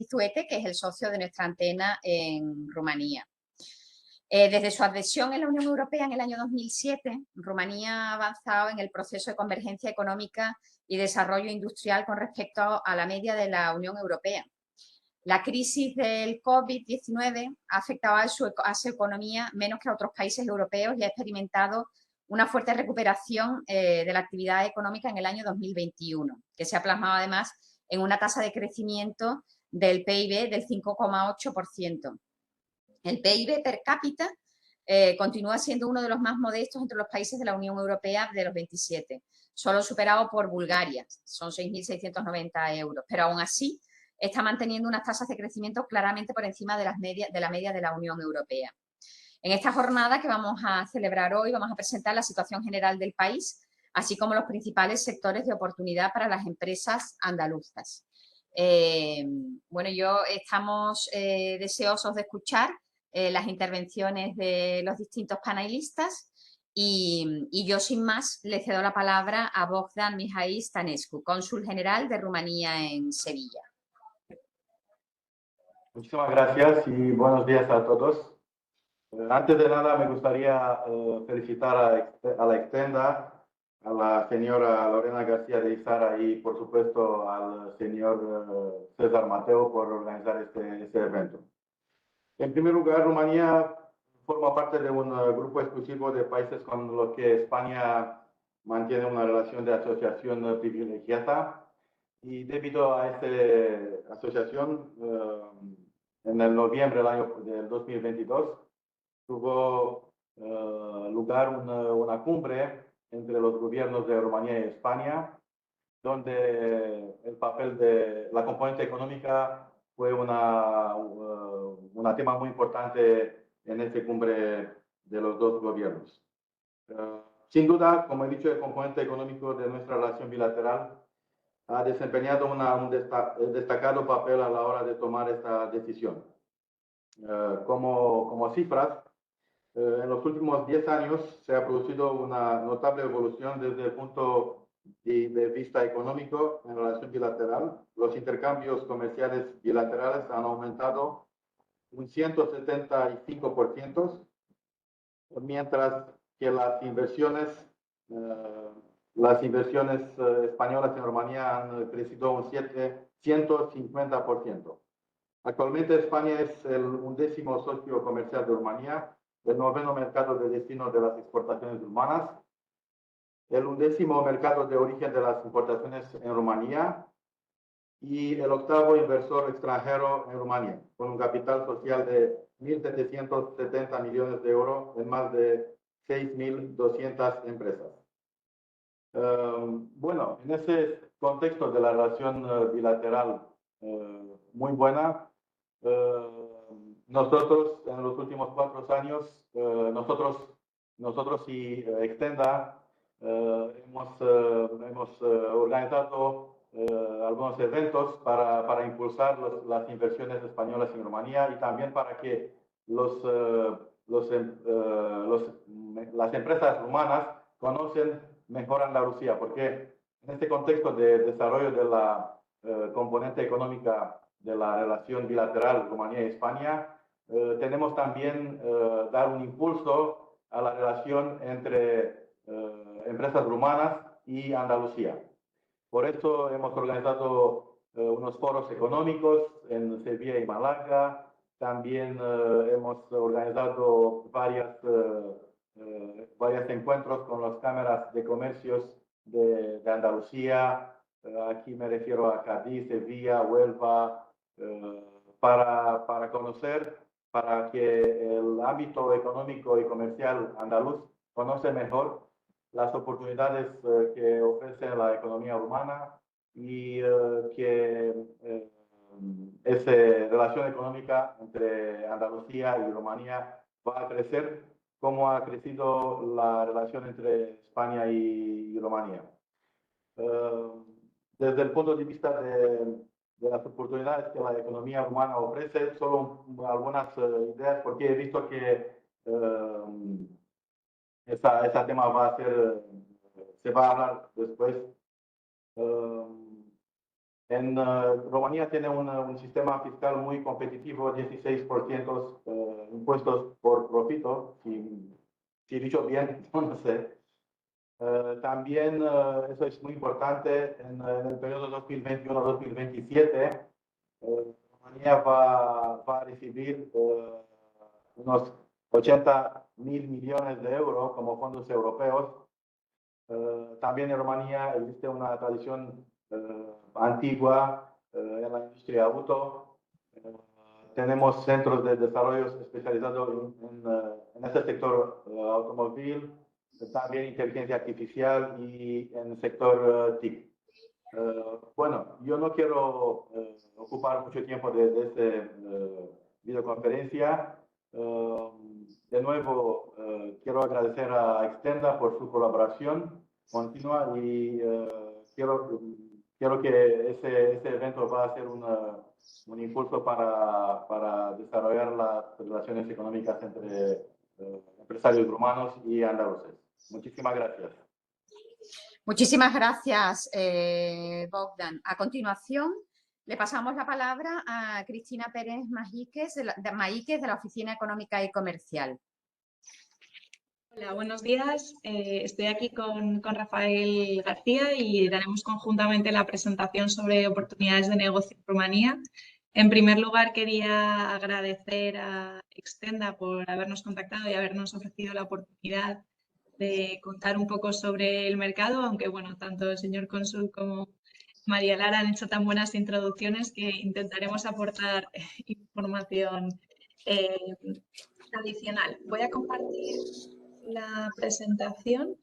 Zuete, que es el socio de nuestra antena en Rumanía. Desde su adhesión en la Unión Europea en el año 2007, Rumanía ha avanzado en el proceso de convergencia económica y desarrollo industrial con respecto a la media de la Unión Europea. La crisis del COVID-19 ha afectado a su economía menos que a otros países europeos y ha experimentado una fuerte recuperación de la actividad económica en el año 2021, que se ha plasmado además en una tasa de crecimiento del PIB del 5,8%. El PIB per cápita continúa siendo uno de los más modestos entre los países de la Unión Europea de los 27, solo superado por Bulgaria, son 6.690 euros, pero aún así está manteniendo unas tasas de crecimiento claramente por encima de la media de la Unión Europea. En esta jornada que vamos a celebrar hoy vamos a presentar la situación general del país, así como los principales sectores de oportunidad para las empresas andaluzas. Bueno, estamos deseosos de escuchar las intervenciones de los distintos panelistas y yo, sin más, le cedo la palabra a Bogdan Mihai Stănescu, cónsul general de Rumanía en Sevilla. Muchísimas gracias y buenos días a todos. Antes de nada, me gustaría felicitar a la Extenda, a la señora Lorena García de Izara y, por supuesto, al señor César Mateo por organizar este evento. En primer lugar, Rumanía forma parte de un grupo exclusivo de países con los que España mantiene una relación de asociación privilegiada y debido a esta asociación, en el noviembre del 2022, tuvo lugar una cumbre entre los gobiernos de Rumanía y España, donde el papel de la componente económica fue un tema muy importante en esta cumbre de los dos gobiernos. Sin duda, como he dicho, el componente económico de nuestra relación bilateral ha desempeñado un destacado papel a la hora de tomar esta decisión. Como cifras, en los últimos 10 años se ha producido una notable evolución desde el punto de vista económico en relación bilateral. Los intercambios comerciales bilaterales han aumentado un 175%, mientras que las inversiones españolas en Rumanía han crecido un 150%. Actualmente España es el 11º socio comercial de Rumanía, el 9º mercado de destino de las exportaciones rumanas, el 11º mercado de origen de las importaciones en Rumanía y el 8º inversor extranjero en Rumanía, con un capital social de 1.770 millones de euros en más de 6.200 empresas. Bueno, en ese contexto de la relación bilateral muy buena, nosotros en los últimos 4 años, nosotros y Extenda hemos organizado algunos eventos para impulsar las inversiones españolas en Rumanía y también para que las empresas rumanas conocen mejor Andalucía, porque en este contexto de desarrollo de la componente económica de la relación bilateral Rumanía y España, tenemos también dar un impulso a la relación entre empresas rumanas y Andalucía. Por eso hemos organizado unos foros económicos en Sevilla y Málaga. También hemos organizado varios encuentros con las cámaras de comercios de Andalucía. Aquí me refiero a Cádiz, Sevilla, Huelva, para conocer, para que el ámbito económico y comercial andaluz conoce mejor las oportunidades que ofrece la economía rumana y que esa relación económica entre Andalucía y Rumanía va a crecer como ha crecido la relación entre España y Rumanía. Desde el punto de vista de las oportunidades que la economía rumana ofrece, solo algunas ideas, porque he visto que ese tema se va a hablar después. Rumanía tiene un sistema fiscal muy competitivo, 16% impuestos por profito, si he dicho bien, no sé. También eso es muy importante en el periodo 2021-2027. Rumanía va a recibir unos 80.000 millones de euros como fondos europeos. También en Rumanía existe una tradición antigua en la industria auto. Tenemos centros de desarrollo especializados en este sector automóvil, también inteligencia artificial y en el sector TIC. Bueno, yo no quiero ocupar mucho tiempo de esta videoconferencia. De nuevo, quiero agradecer a Extenda por su colaboración continua y quiero que ese evento va a ser un impulso para desarrollar las relaciones económicas entre empresarios rumanos y andaluces. Muchísimas gracias. Muchísimas gracias, Bogdan. A continuación, le pasamos la palabra a Cristina Pérez Maíquez de la Oficina Económica y Comercial. Hola, buenos días. Estoy aquí con Rafael García y daremos conjuntamente la presentación sobre oportunidades de negocio en Rumanía. En primer lugar, quería agradecer a Extenda por habernos contactado y habernos ofrecido la oportunidad de contar un poco sobre el mercado, aunque bueno, tanto el señor cónsul como María Lara han hecho tan buenas introducciones que intentaremos aportar información adicional. Voy a compartir la presentación.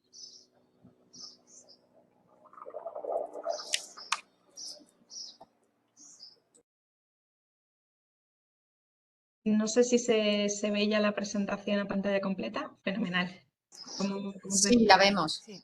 No sé si se ve ya la presentación a pantalla completa. Fenomenal. Sí, la vemos. Sí.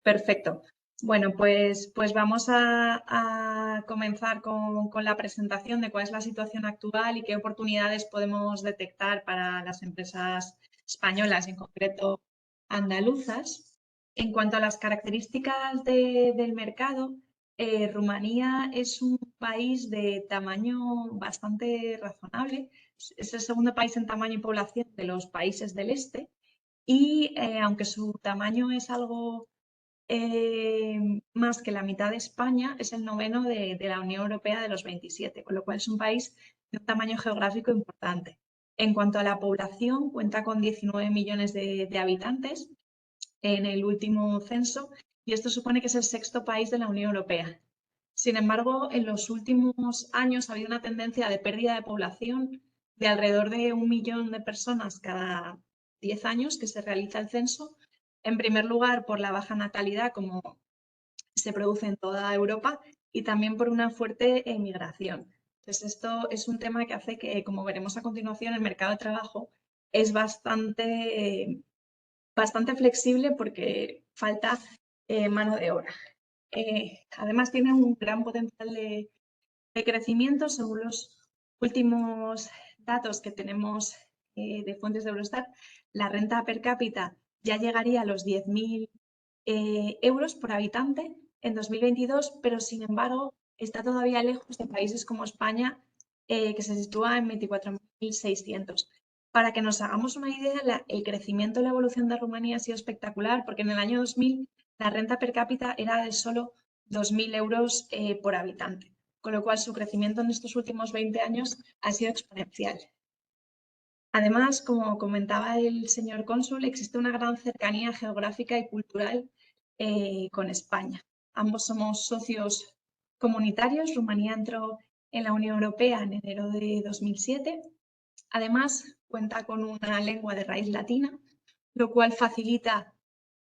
Perfecto. Bueno, pues vamos a comenzar con la presentación de cuál es la situación actual y qué oportunidades podemos detectar para las empresas españolas, en concreto andaluzas. En cuanto a las características del mercado, Rumanía es un país de tamaño bastante razonable. Es el segundo país en tamaño y población de los países del este y aunque su tamaño es algo más que la mitad de España, es el noveno de la Unión Europea de los 27, con lo cual es un país de un tamaño geográfico importante. En cuanto a la población, cuenta con 19 millones de habitantes en el último censo y esto supone que es el sexto país de la Unión Europea. Sin embargo, en los últimos años ha habido una tendencia de pérdida de población de alrededor de 1 millón de personas cada 10 años que se realiza el censo. En primer lugar, por la baja natalidad, como se produce en toda Europa, y también por una fuerte emigración. Entonces, esto es un tema que hace que, como veremos a continuación, el mercado de trabajo es bastante flexible porque falta mano de obra. Además, tiene un gran potencial de crecimiento. Según los últimos datos que tenemos de fuentes de Eurostat, la renta per cápita ya llegaría a los 10.000 euros por habitante en 2022, pero sin embargo está todavía lejos de países como España, que se sitúa en 24.600. Para que nos hagamos una idea, el crecimiento y la evolución de Rumanía ha sido espectacular, porque en el año 2000 la renta per cápita era de solo 2.000 euros por habitante, con lo cual su crecimiento en estos últimos 20 años ha sido exponencial. Además, como comentaba el señor cónsul, existe una gran cercanía geográfica y cultural con España. Ambos somos socios comunitarios. Rumanía entró en la Unión Europea en enero de 2007. Además, cuenta con una lengua de raíz latina, lo cual facilita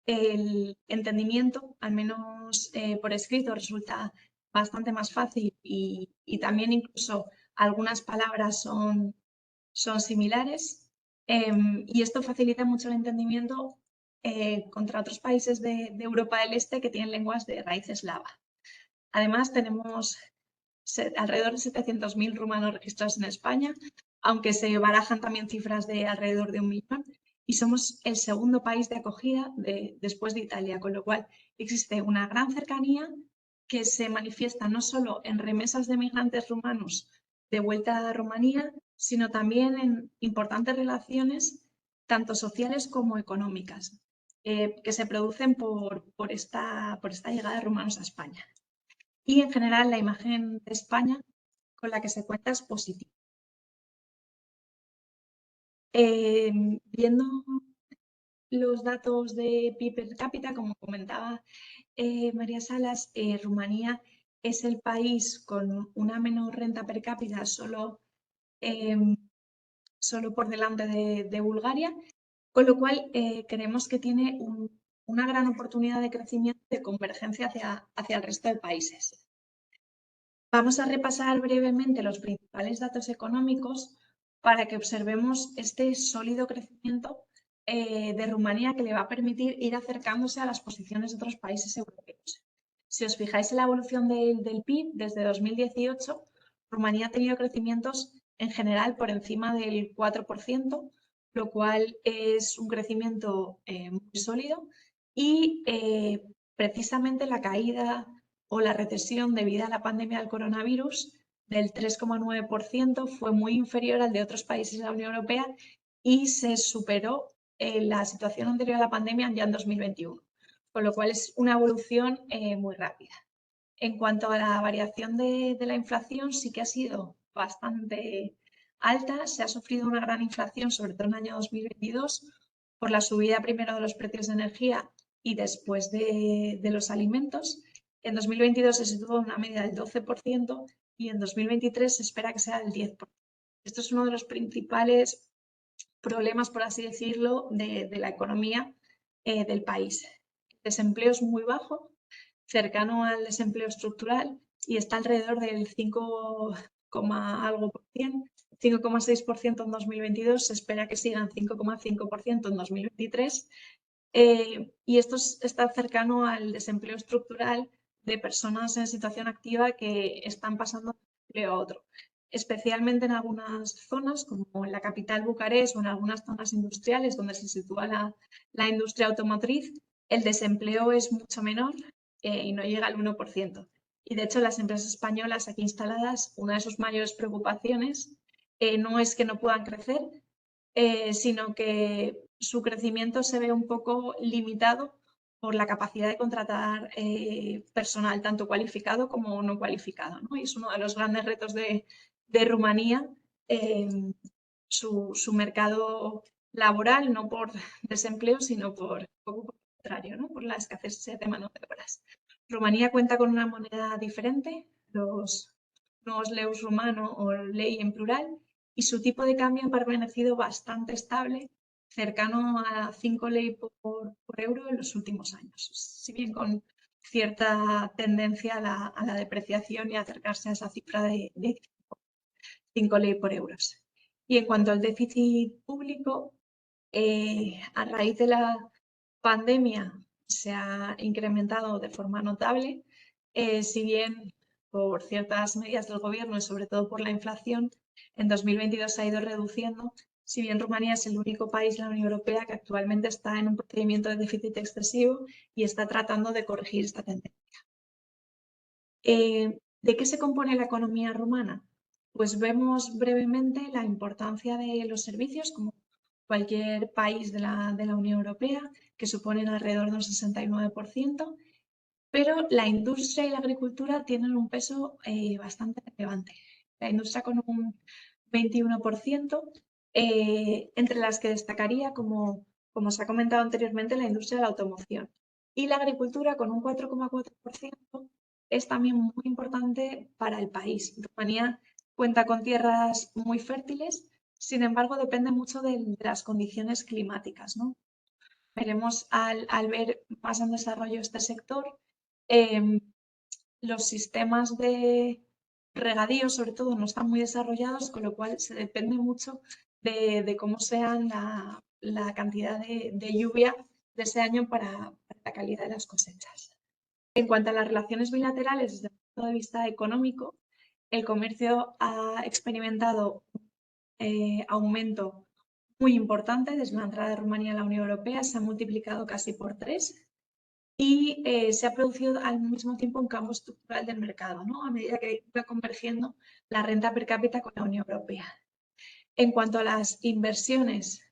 el entendimiento, al menos por escrito, resulta bastante más fácil y también incluso algunas palabras son similares y esto facilita mucho el entendimiento contra otros países de Europa del Este que tienen lenguas de raíz eslava. Además, tenemos alrededor de 700.000 rumanos registrados en España, aunque se barajan también cifras de alrededor de 1 millón, y somos el segundo país de acogida después de Italia, con lo cual existe una gran cercanía que se manifiesta no solo en remesas de migrantes rumanos de vuelta a Rumanía, sino también en importantes relaciones tanto sociales como económicas que se producen por esta llegada de rumanos a España. Y en general la imagen de España con la que se cuenta es positiva. Viendo los datos de PIB per cápita, como comentaba María Salas, Rumanía es el país con una menor renta per cápita solo por delante de Bulgaria, con lo cual creemos que tiene una gran oportunidad de crecimiento y de convergencia hacia el resto de países. Vamos a repasar brevemente los principales datos económicos para que observemos este sólido crecimiento de Rumanía que le va a permitir ir acercándose a las posiciones de otros países europeos. Si os fijáis en la evolución del PIB desde 2018, Rumanía ha tenido crecimientos en general por encima del 4%, lo cual es un crecimiento muy sólido y precisamente la caída o la recesión debido a la pandemia del coronavirus del 3,9% fue muy inferior al de otros países de la Unión Europea y se superó la situación anterior a la pandemia ya en 2021, con lo cual es una evolución muy rápida. En cuanto a la variación de la inflación, sí que ha sido bastante alta, se ha sufrido una gran inflación, sobre todo en el año 2022, por la subida primero de los precios de energía y después de los alimentos. En 2022 se situó una media del 12% y en 2023 se espera que sea del 10%. Esto es uno de los principales problemas, por así decirlo, de la economía del país. El desempleo es muy bajo, cercano al desempleo estructural y está alrededor del 5, algo por cien, 5,6% en 2022, se espera que siga en 5,5% en 2023 y esto está cercano al desempleo estructural de personas en situación activa que están pasando de un empleo a otro, especialmente en algunas zonas como en la capital Bucarest o en algunas zonas industriales donde se sitúa la industria automotriz, el desempleo es mucho menor y no llega al 1%. Y de hecho las empresas españolas aquí instaladas, una de sus mayores preocupaciones no es que no puedan crecer, sino que su crecimiento se ve un poco limitado por la capacidad de contratar personal tanto cualificado como no cualificado, ¿no? Y es uno de los grandes retos de Rumanía, su mercado laboral, no por desempleo, sino por el contrario, ¿no? Por la escasez de mano de obras. Rumanía cuenta con una moneda diferente, los nuevos leus rumano o lei en plural, y su tipo de cambio ha permanecido bastante estable, cercano a 5 lei por euro en los últimos años, si bien con cierta tendencia a la depreciación y a acercarse a esa cifra de 5 lei por euros. Y en cuanto al déficit público, a raíz de la pandemia se ha incrementado de forma notable, si bien por ciertas medidas del gobierno y sobre todo por la inflación, en 2022 se ha ido reduciendo, si bien Rumanía es el único país de la Unión Europea que actualmente está en un procedimiento de déficit excesivo y está tratando de corregir esta tendencia. ¿De qué se compone la economía rumana? Pues vemos brevemente la importancia de los servicios, como cualquier país de la Unión Europea, que suponen alrededor de un 69%, pero la industria y la agricultura tienen un peso bastante relevante. La industria con un 21%, entre las que destacaría, como se ha comentado anteriormente, la industria de la automoción. Y la agricultura con un 4,4% es también muy importante para el país. Rumanía cuenta con tierras muy fértiles, sin embargo depende mucho de las condiciones climáticas, ¿no? Veremos al ver más en desarrollo este sector, los sistemas de regadío sobre todo no están muy desarrollados, con lo cual se depende mucho de cómo sea la cantidad de lluvia de ese año para la calidad de las cosechas. En cuanto a las relaciones bilaterales desde el punto de vista económico, el comercio ha experimentado aumento muy importante desde la entrada de Rumanía a la Unión Europea, se ha multiplicado casi por 3 y se ha producido al mismo tiempo un cambio estructural del mercado, ¿no? A medida que va convergiendo la renta per cápita con la Unión Europea. En cuanto a las inversiones,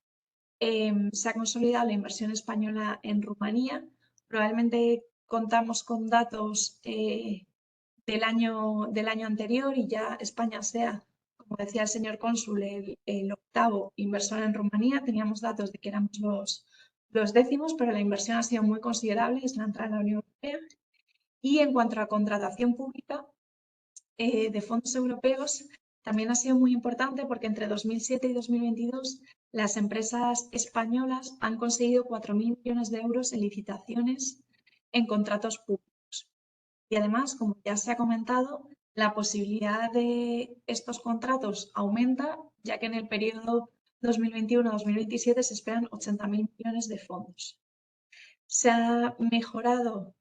se ha consolidado la inversión española en Rumanía. Probablemente contamos con datos del año anterior y ya España sea, como decía el señor cónsul, el octavo inversor en Rumanía. Teníamos datos de que éramos los décimos, pero la inversión ha sido muy considerable desde la entrada en la Unión Europea. Y en cuanto a la contratación pública de fondos europeos, también ha sido muy importante porque entre 2007 y 2022 las empresas españolas han conseguido 4.000 millones de euros en licitaciones en contratos públicos. Y además, como ya se ha comentado, la posibilidad de estos contratos aumenta, ya que en el periodo 2021-2027 se esperan 80.000 millones de fondos. Se ha mejorado,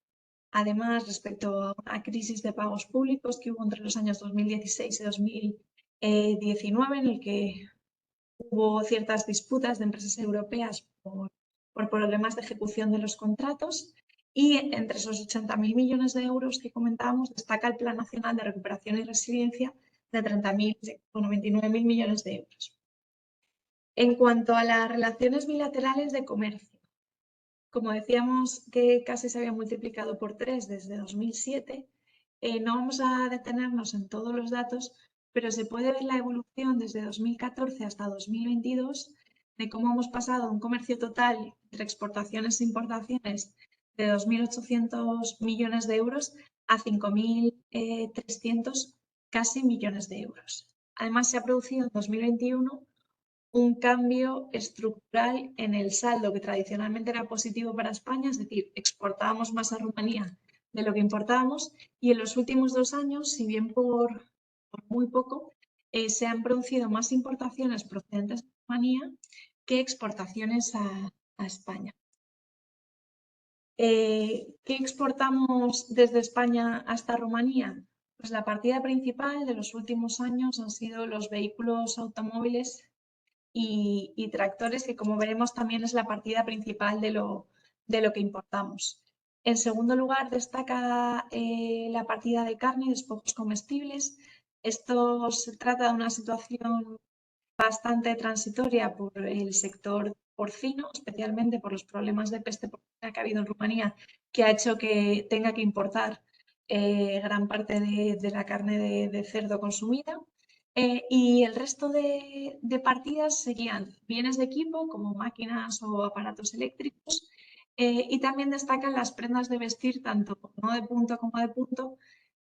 además, respecto a una crisis de pagos públicos que hubo entre los años 2016 y 2019, en el que hubo ciertas disputas de empresas europeas por problemas de ejecución de los contratos. Y entre esos 80.000 millones de euros que comentábamos, destaca el Plan Nacional de Recuperación y Resiliencia de 29.000 millones de euros. En cuanto a las relaciones bilaterales de comercio, como decíamos que casi se había multiplicado por 3 desde 2007, no vamos a detenernos en todos los datos, pero se puede ver la evolución desde 2014 hasta 2022 de cómo hemos pasado de un comercio total entre exportaciones e importaciones de 2.800 millones de euros a 5.300 casi millones de euros. Además, se ha producido en 2021 un cambio estructural en el saldo que tradicionalmente era positivo para España, es decir, exportábamos más a Rumanía de lo que importábamos, y en los últimos 2 años, si bien por muy poco, se han producido más importaciones procedentes de Rumanía que exportaciones a España. ¿Qué exportamos desde España hasta Rumanía? Pues la partida principal de los últimos años han sido los vehículos automóviles y tractores, que como veremos también es la partida principal de lo que importamos. En segundo lugar destaca la partida de carne y despojos comestibles. Esto se trata de una situación bastante transitoria por el sector porcino, especialmente por los problemas de peste porcina que ha habido en Rumanía, que ha hecho que tenga que importar gran parte de la carne de cerdo consumida. Y el resto de partidas serían bienes de equipo como máquinas o aparatos eléctricos, y también destacan las prendas de vestir, tanto no de punto como de punto,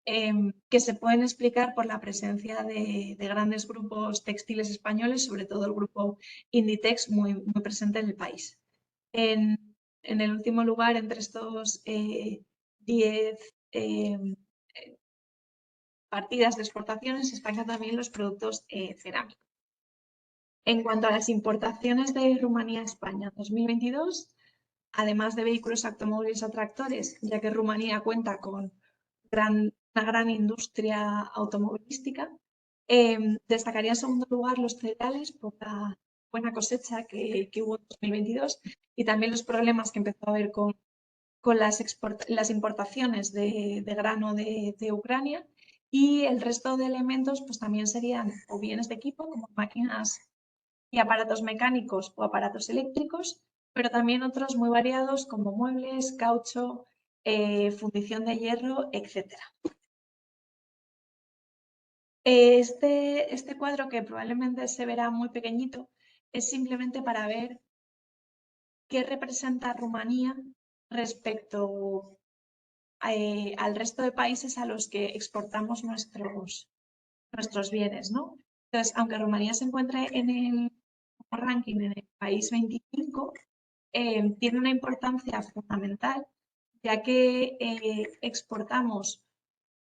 que se pueden explicar por la presencia de grandes grupos textiles españoles, sobre todo el grupo Inditex, muy presente en el país. En el último lugar, entre estos 10 partidas de exportaciones, destacan también los productos cerámicos. En cuanto a las importaciones de Rumanía a España en 2022, además de vehículos, automóviles o tractores, ya que Rumanía cuenta con una gran industria automovilística, destacaría en segundo lugar los cereales por la buena cosecha que hubo en 2022 y también los problemas que empezó a haber con las importaciones de grano de Ucrania. Y el resto de elementos pues también serían o bienes de equipo como máquinas y aparatos mecánicos o aparatos eléctricos, pero también otros muy variados como muebles, caucho, fundición de hierro, etc. Este cuadro, que probablemente se verá muy pequeñito, es simplemente para ver qué representa Rumanía respecto al resto de países a los que exportamos nuestros bienes, ¿no? Entonces, aunque Rumanía se encuentre en el ranking en el país 25, tiene una importancia fundamental, ya que exportamos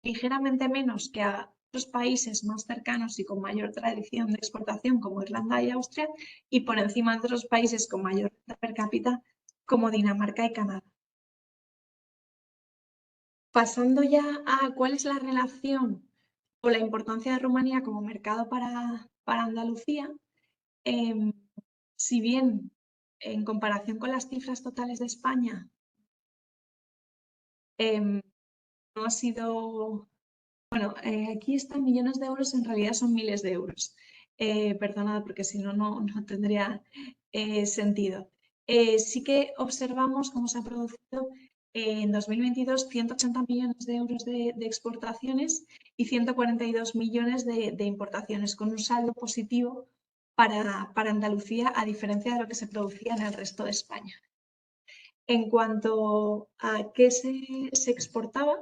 ligeramente menos que a otros países más cercanos y con mayor tradición de exportación como Irlanda y Austria, y por encima de otros países con mayor renta per cápita como Dinamarca y Canadá. Pasando ya a cuál es la relación o la importancia de Rumanía como mercado para Andalucía, si bien en comparación con las cifras totales de España No ha sido... Bueno, aquí están millones de euros, en realidad son miles de euros. Perdonad, porque si no, no tendría sentido. Sí que observamos cómo se ha producido en 2022 180 millones de euros de exportaciones y 142 millones de importaciones, con un saldo positivo para Andalucía, a diferencia de lo que se producía en el resto de España. En cuanto a qué se exportaba,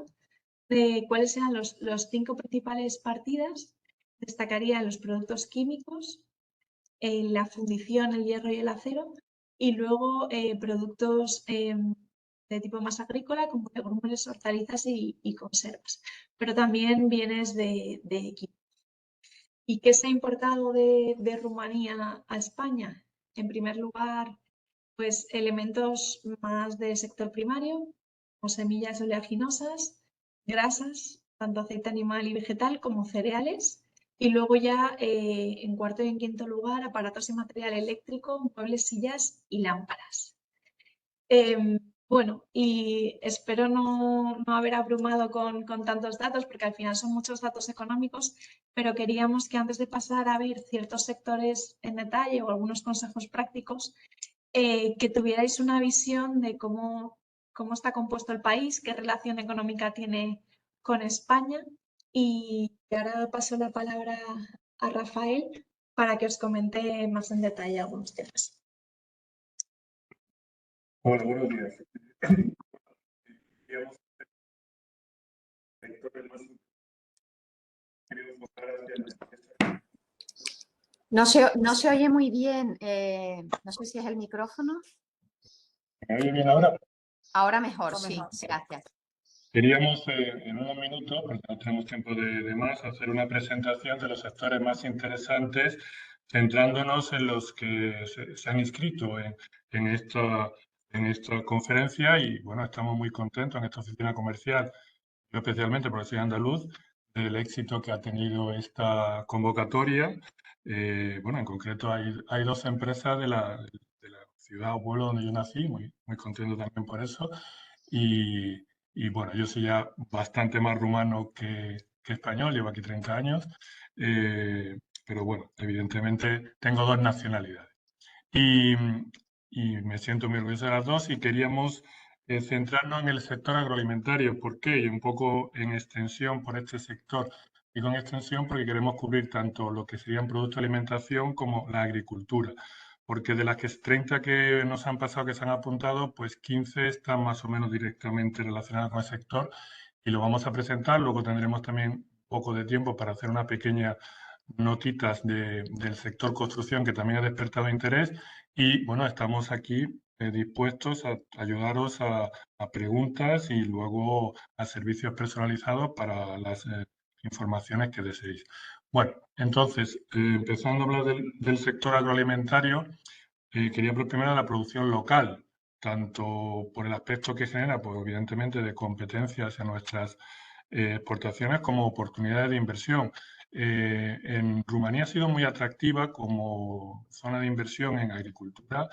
cuáles eran los 5 principales partidas, destacaría los productos químicos, la fundición, el hierro y el acero, y luego productos de tipo más agrícola, como legumbres, hortalizas y conservas, pero también bienes de equipo. ¿Y qué se ha importado de Rumanía a España? En primer lugar, pues elementos más del sector primario, como semillas oleaginosas, grasas, tanto aceite animal y vegetal como cereales. Y luego ya en cuarto y en quinto lugar, aparatos y material eléctrico, muebles, sillas y lámparas. Bueno, y espero no haber abrumado con tantos datos, porque al final son muchos datos económicos, pero queríamos que antes de pasar a ver ciertos sectores en detalle o algunos consejos prácticos, que tuvierais una visión de cómo está compuesto el país, qué relación económica tiene con España. Y ahora paso la palabra a Rafael para que os comente más en detalle algunos temas. Hola, buenos días. No se oye muy bien. No sé si es el micrófono. ¿Me oye bien ahora? Ahora mejor, sí, gracias. Queríamos en unos minutos, porque no tenemos tiempo de más, hacer una presentación de los sectores más interesantes, centrándonos en los que se han inscrito en esta conferencia. Y bueno, estamos muy contentos en esta oficina comercial, yo especialmente porque soy andaluz, del éxito que ha tenido esta convocatoria. Bueno, en concreto hay 12 empresas de la ciudad o pueblo donde yo nací, muy contento también por eso. Y bueno, yo soy ya bastante más rumano que español, llevo aquí 30 años, pero bueno, evidentemente tengo 2 nacionalidades. Y me siento muy orgulloso de las 2, y queríamos centrarnos en el sector agroalimentario. ¿Por qué? Y un poco en extensión por este sector. Y con extensión porque queremos cubrir tanto lo que serían productos de alimentación como la agricultura. Porque de las 30 que nos han pasado, que se han apuntado, pues 15 están más o menos directamente relacionadas con el sector, y lo vamos a presentar. Luego tendremos también un poco de tiempo para hacer una pequeña notitas del sector construcción, que también ha despertado interés. Y bueno, estamos aquí dispuestos a ayudaros a preguntas y luego a servicios personalizados para las informaciones que deseéis. Bueno, entonces, empezando a hablar del sector agroalimentario, quería hablar primero de la producción local, tanto por el aspecto que genera, pues evidentemente de competencias en nuestras exportaciones, como oportunidades de inversión. En Rumanía ha sido muy atractiva como zona de inversión en agricultura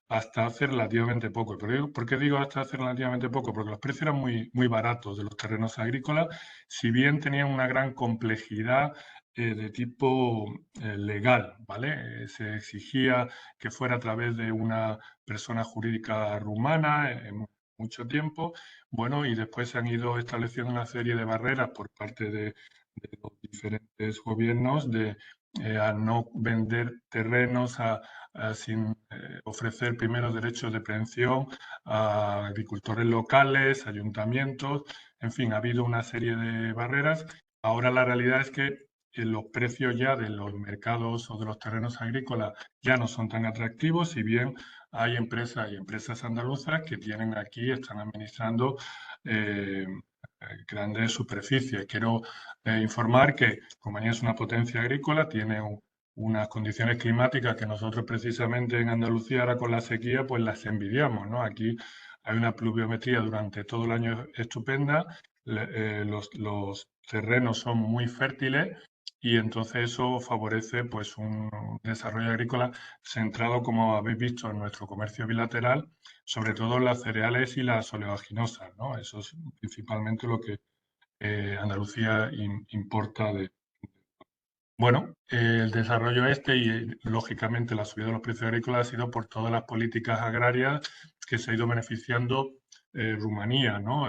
hasta hace relativamente poco. ¿Por qué digo hasta hace relativamente poco? Porque los precios eran muy baratos de los terrenos agrícolas, si bien tenían una gran complejidad de tipo legal, ¿vale? Se exigía que fuera a través de una persona jurídica rumana en mucho tiempo. Bueno, y después se han ido estableciendo una serie de barreras por parte de los diferentes gobiernos a no vender terrenos sin ofrecer primero derechos de prevención a agricultores locales, ayuntamientos. En fin, ha habido una serie de barreras. Ahora la realidad es que los precios ya de los mercados o de los terrenos agrícolas ya no son tan atractivos, si bien hay empresas andaluzas que tienen aquí, están administrando grandes superficies. Quiero informar que Rumanía es una potencia agrícola, tiene unas condiciones climáticas que nosotros precisamente en Andalucía ahora con la sequía pues las envidiamos, ¿no? Aquí hay una pluviometría durante todo el año estupenda, los terrenos son muy fértiles y entonces eso favorece pues un desarrollo agrícola centrado, como habéis visto, en nuestro comercio bilateral, sobre todo en las cereales y las oleaginosas, ¿no? Eso es principalmente lo que Andalucía importa de... Bueno, el desarrollo y lógicamente la subida de los precios agrícolas ha sido por todas las políticas agrarias que se ha ido beneficiando Rumanía, ¿no?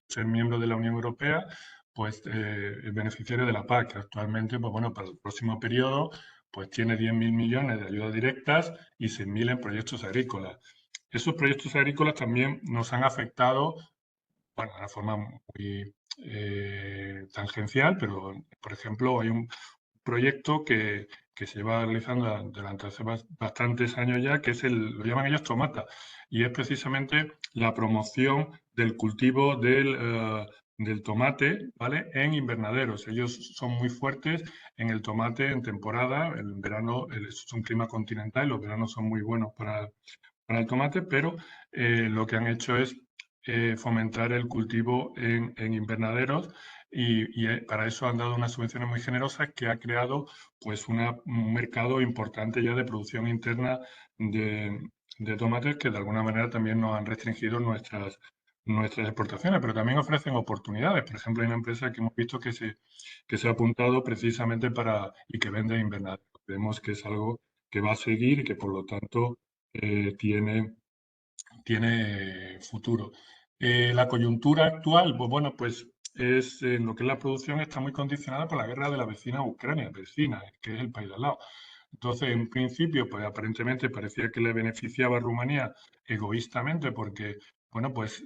Ser miembro de la Unión Europea, pues el beneficiario de la PAC, que actualmente, pues bueno, para el próximo periodo, pues tiene 10.000 millones de ayudas directas y 6.000 en proyectos agrícolas. Esos proyectos agrícolas también nos han afectado, bueno, de una forma muy tangencial, pero, por ejemplo, hay un proyecto que se lleva realizando durante hace bastantes años ya, que es lo llaman ellos tomata, y es precisamente la promoción del cultivo del tomate, ¿vale? En invernaderos. Ellos son muy fuertes en el tomate en temporada, en verano es un clima continental, los veranos son muy buenos para el tomate, pero lo que han hecho es fomentar el cultivo en invernaderos y para eso han dado unas subvenciones muy generosas que ha creado pues un mercado importante ya de producción interna de tomates que de alguna manera también nos han restringido nuestras exportaciones, pero también ofrecen oportunidades. Por ejemplo, hay una empresa que hemos visto que se ha apuntado precisamente y que vende invernaderos. Vemos que es algo que va a seguir y que por lo tanto tiene futuro. La coyuntura actual, pues bueno, pues es en lo que es la producción está muy condicionada por la guerra de la vecina Ucrania, que es el país de al lado. Entonces, en principio, pues aparentemente parecía que le beneficiaba a Rumanía egoístamente porque, bueno, pues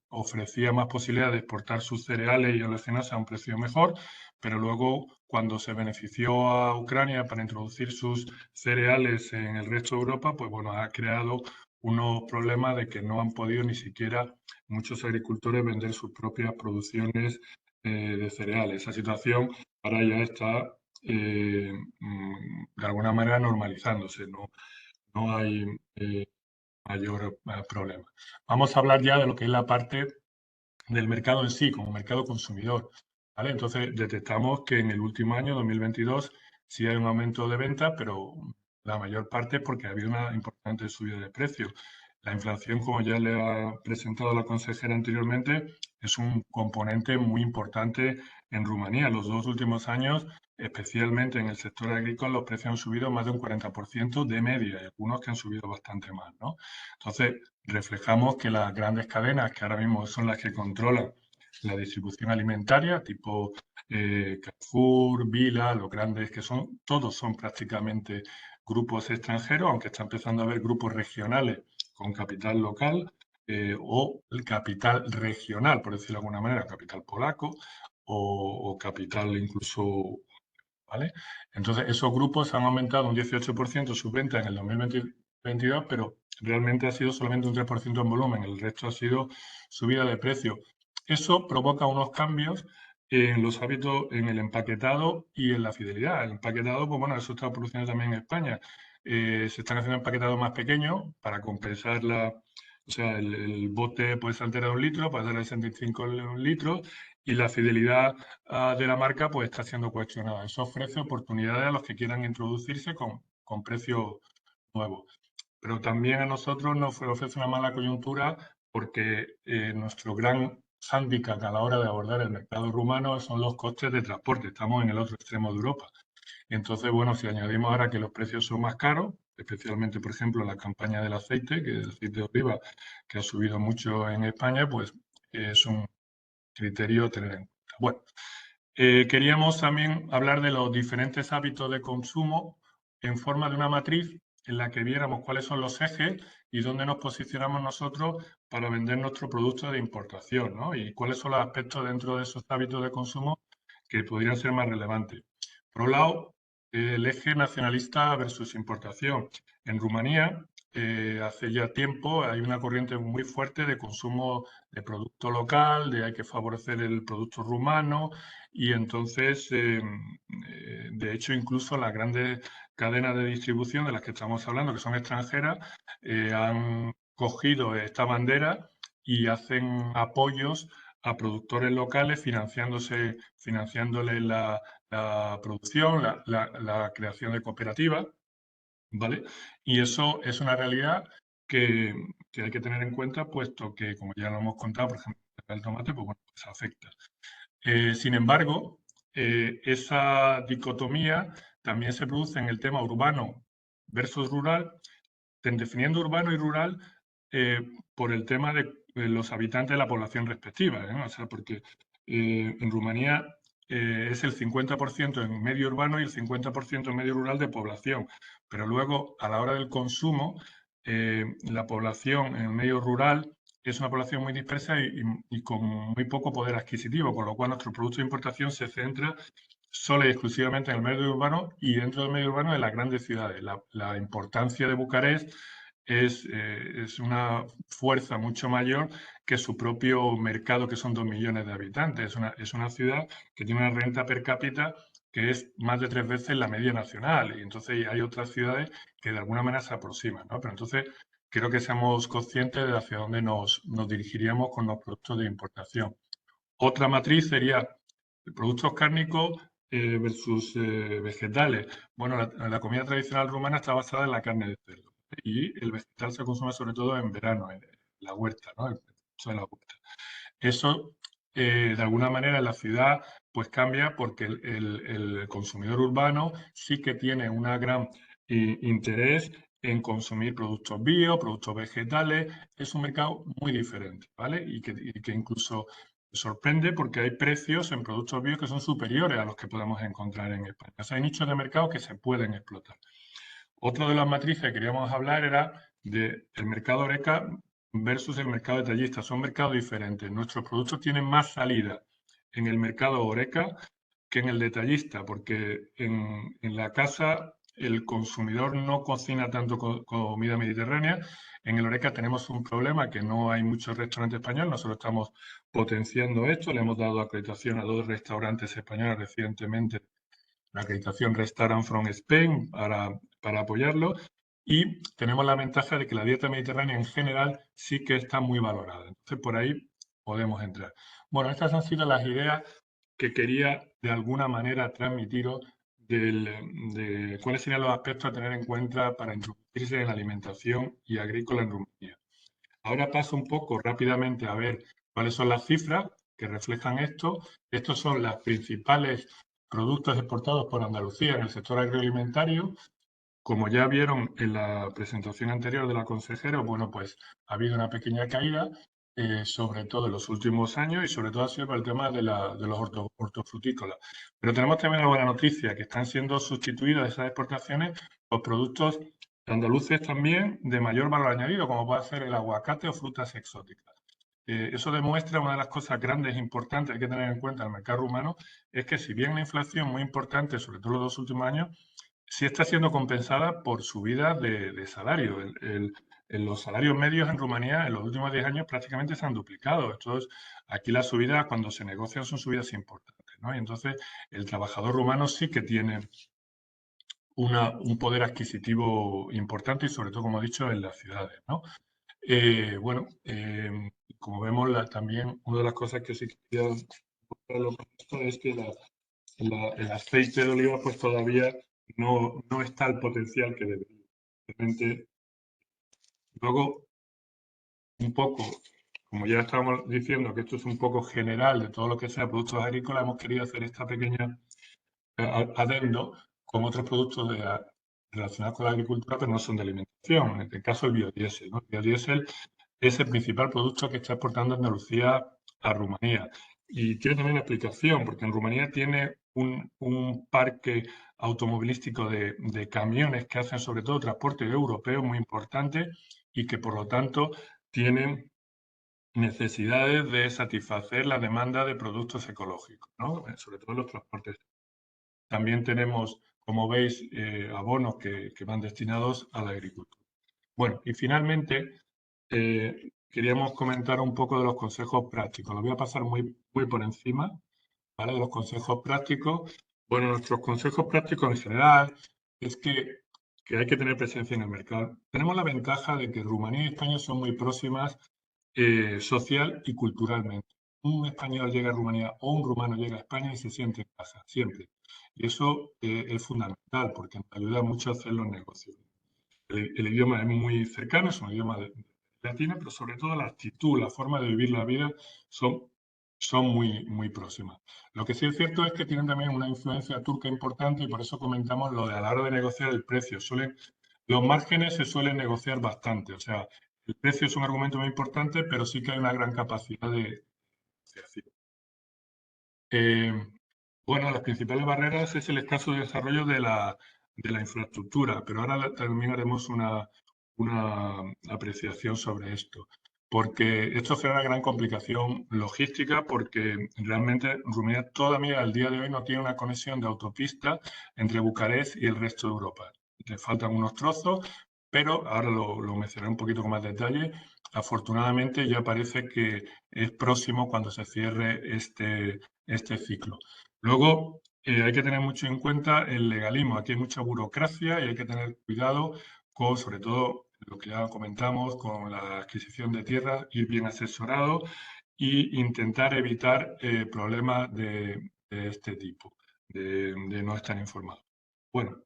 ofrecía más posibilidades de exportar sus cereales y oleaginosas a un precio mejor, pero luego cuando se benefició a Ucrania para introducir sus cereales en el resto de Europa, pues bueno, ha creado unos problemas de que no han podido ni siquiera muchos agricultores vender sus propias producciones de cereales. Esa situación ahora ya está de alguna manera normalizándose, no hay mayor problema. Vamos a hablar ya de lo que es la parte del mercado en sí, como mercado consumidor. ¿Vale? Entonces, detectamos que en el último año, 2022, sí hay un aumento de ventas, pero la mayor parte es porque ha habido una importante subida de precios. La inflación, como ya le ha presentado la consejera anteriormente, es un componente muy importante en Rumanía. Los 2 últimos años, especialmente en el sector agrícola, los precios han subido más de un 40% de media y algunos que han subido bastante más, ¿no? Entonces, reflejamos que las grandes cadenas, que ahora mismo son las que controlan la distribución alimentaria, tipo Carrefour, Vila, los grandes que son, todos son prácticamente grupos extranjeros, aunque está empezando a haber grupos regionales con capital local o el capital regional, por decirlo de alguna manera, capital polaco o capital incluso, ¿vale? Entonces, esos grupos han aumentado un 18% sus ventas en el 2022, pero realmente ha sido solamente un 3% en volumen, el resto ha sido subida de precio. Eso provoca unos cambios en los hábitos, en el empaquetado y en la fidelidad. El empaquetado, pues bueno, eso está produciendo también en España. Se están haciendo empaquetados más pequeños para compensar o sea, el bote puede saltar de 1 litro, puede ser de 65 litros, y la fidelidad de la marca pues está siendo cuestionada. Eso ofrece oportunidades a los que quieran introducirse con precios nuevos. Pero también a nosotros nos ofrece una mala coyuntura porque nuestro gran hándicap a la hora de abordar el mercado rumano son los costes de transporte. Estamos en el otro extremo de Europa. Entonces, bueno, si añadimos ahora que los precios son más caros, especialmente, por ejemplo, la campaña del aceite, que es el aceite de oliva, que ha subido mucho en España, pues es un criterio a tener en cuenta. Bueno, queríamos también hablar de los diferentes hábitos de consumo en forma de una matriz en la que viéramos cuáles son los ejes y dónde nos posicionamos nosotros para vender nuestro producto de importación, ¿no? Y cuáles son los aspectos dentro de esos hábitos de consumo que podrían ser más relevantes. Por un lado, el eje nacionalista versus importación. En Rumanía, hace ya tiempo, hay una corriente muy fuerte de consumo de producto local, de hay que favorecer el producto rumano y entonces, de hecho, incluso las grandes cadenas de distribución de las que estamos hablando, que son extranjeras, han cogido esta bandera y hacen apoyos a productores locales financiándole la la producción, la creación de cooperativas, ¿vale? Y eso es una realidad que hay que tener en cuenta, puesto que, como ya lo hemos contado, por ejemplo, el tomate, pues bueno, pues afecta. Sin embargo, esa dicotomía también se produce en el tema urbano versus rural, definiendo urbano y rural por el tema de los habitantes de la población respectiva, ¿eh? O sea, porque en Rumanía es el 50% en medio urbano y el 50% en medio rural de población, pero luego a la hora del consumo, la población en el medio rural es una población muy dispersa y con muy poco poder adquisitivo, con lo cual nuestro producto de importación se centra solo y exclusivamente en el medio urbano y dentro del medio urbano de las grandes ciudades. La importancia de Bucarest es una fuerza mucho mayor que su propio mercado, que son 2 millones de habitantes. Es una ciudad que tiene una renta per cápita que es más de 3 veces la media nacional. Y entonces hay otras ciudades que de alguna manera se aproximan, ¿no? Pero entonces creo que seamos conscientes de hacia dónde nos dirigiríamos con los productos de importación. Otra matriz sería productos cárnicos versus vegetales. Bueno, la comida tradicional rumana está basada en la carne de cerdo y el vegetal se consume sobre todo en verano, en la huerta, ¿no? El producto de la huerta. Eso, de alguna manera, en la ciudad, pues cambia porque el consumidor urbano sí que tiene un gran interés en consumir productos bio, productos vegetales. Es un mercado muy diferente, ¿vale? Y que incluso sorprende porque hay precios en productos bio que son superiores a los que podemos encontrar en España. O sea, hay nichos de mercado que se pueden explotar. Otra de las matrices que queríamos hablar era del mercado Horeca versus el mercado detallista. Son mercados diferentes. Nuestros productos tienen más salida en el mercado Horeca que en el detallista, porque en la casa el consumidor no cocina tanto comida mediterránea. En el Horeca tenemos un problema, que no hay muchos restaurantes españoles. Nosotros estamos potenciando esto. Le hemos dado acreditación a 2 restaurantes españoles recientemente, la acreditación Restaurant from Spain, para apoyarlo. Y tenemos la ventaja de que la dieta mediterránea en general sí que está muy valorada. Entonces, por ahí podemos entrar. Bueno, estas han sido las ideas que quería de alguna manera transmitiros de cuáles serían los aspectos a tener en cuenta para introducirse en la alimentación y agrícola en Rumanía. Ahora paso un poco rápidamente a ver cuáles son las cifras que reflejan esto. Estos son los principales productos exportados por Andalucía en el sector agroalimentario. Como ya vieron en la presentación anterior de la consejera, bueno, pues ha habido una pequeña caída, sobre todo en los últimos años y sobre todo ha sido por el tema de los hortofrutícolas. Pero tenemos también la buena noticia, que están siendo sustituidas esas exportaciones por productos andaluces también de mayor valor añadido, como puede ser el aguacate o frutas exóticas. Eso demuestra una de las cosas grandes e importantes que hay que tener en cuenta en el mercado rumano, es que si bien la inflación muy importante, sobre todo en los 2 últimos años, sí está siendo compensada por subidas de salario. Los salarios medios en Rumanía en los últimos 10 años prácticamente se han duplicado. Entonces, aquí las subidas, cuando se negocian, son subidas importantes, ¿no? Y entonces, el trabajador rumano sí que tiene un poder adquisitivo importante y, sobre todo, como he dicho, en las ciudades, ¿no? Bueno, como vemos, también una de las cosas que sí quería esto es que el aceite de oliva pues todavía no está al potencial que debería. Realmente, luego, un poco, como ya estábamos diciendo que esto es un poco general de todo lo que sea productos agrícolas, hemos querido hacer esta pequeña adendo con otros productos relacionados con la agricultura, pero no son de alimentación. En este caso, el biodiesel, ¿no? El biodiesel es el principal producto que está exportando Andalucía a Rumanía. Y tiene también una explicación, porque en Rumanía tiene un parque automovilístico de camiones que hacen sobre todo transporte europeo muy importante y que por lo tanto tienen necesidades de satisfacer la demanda de productos ecológicos, ¿no? Sobre todo los transportes. También tenemos, como veis, abonos que van destinados a la agricultura. Bueno, y finalmente queríamos comentar un poco de los consejos prácticos. Lo voy a pasar muy por encima, ¿vale? De los consejos prácticos. Bueno, nuestros consejos prácticos en general es que hay que tener presencia en el mercado. Tenemos la ventaja de que Rumanía y España son muy próximas social y culturalmente. Un español llega a Rumanía o un rumano llega a España y se siente en casa, siempre. Y eso es fundamental porque nos ayuda mucho a hacer los negocios. El idioma es muy cercano, es un idioma latino, pero sobre todo la actitud, la forma de vivir la vida son muy próximas. Lo que sí es cierto es que tienen también una influencia turca importante y por eso comentamos lo de a la hora de negociar el precio. Los márgenes se suelen negociar bastante, o sea, el precio es un argumento muy importante, pero sí que hay una gran capacidad de negociación. Bueno, las principales barreras es el escaso desarrollo de la infraestructura, pero ahora también haremos una apreciación sobre esto, porque esto genera una gran complicación logística, porque realmente Rumanía todavía al día de hoy no tiene una conexión de autopista entre Bucarest y el resto de Europa. Le faltan unos trozos, pero ahora lo mencionaré un poquito con más detalle. Afortunadamente ya parece que es próximo cuando se cierre este ciclo. Luego, hay que tener mucho en cuenta el legalismo. Aquí hay mucha burocracia y hay que tener cuidado con, sobre todo, lo que ya comentamos, con la adquisición de tierras, ir bien asesorado e intentar evitar problemas de este tipo, de no estar informado. Bueno,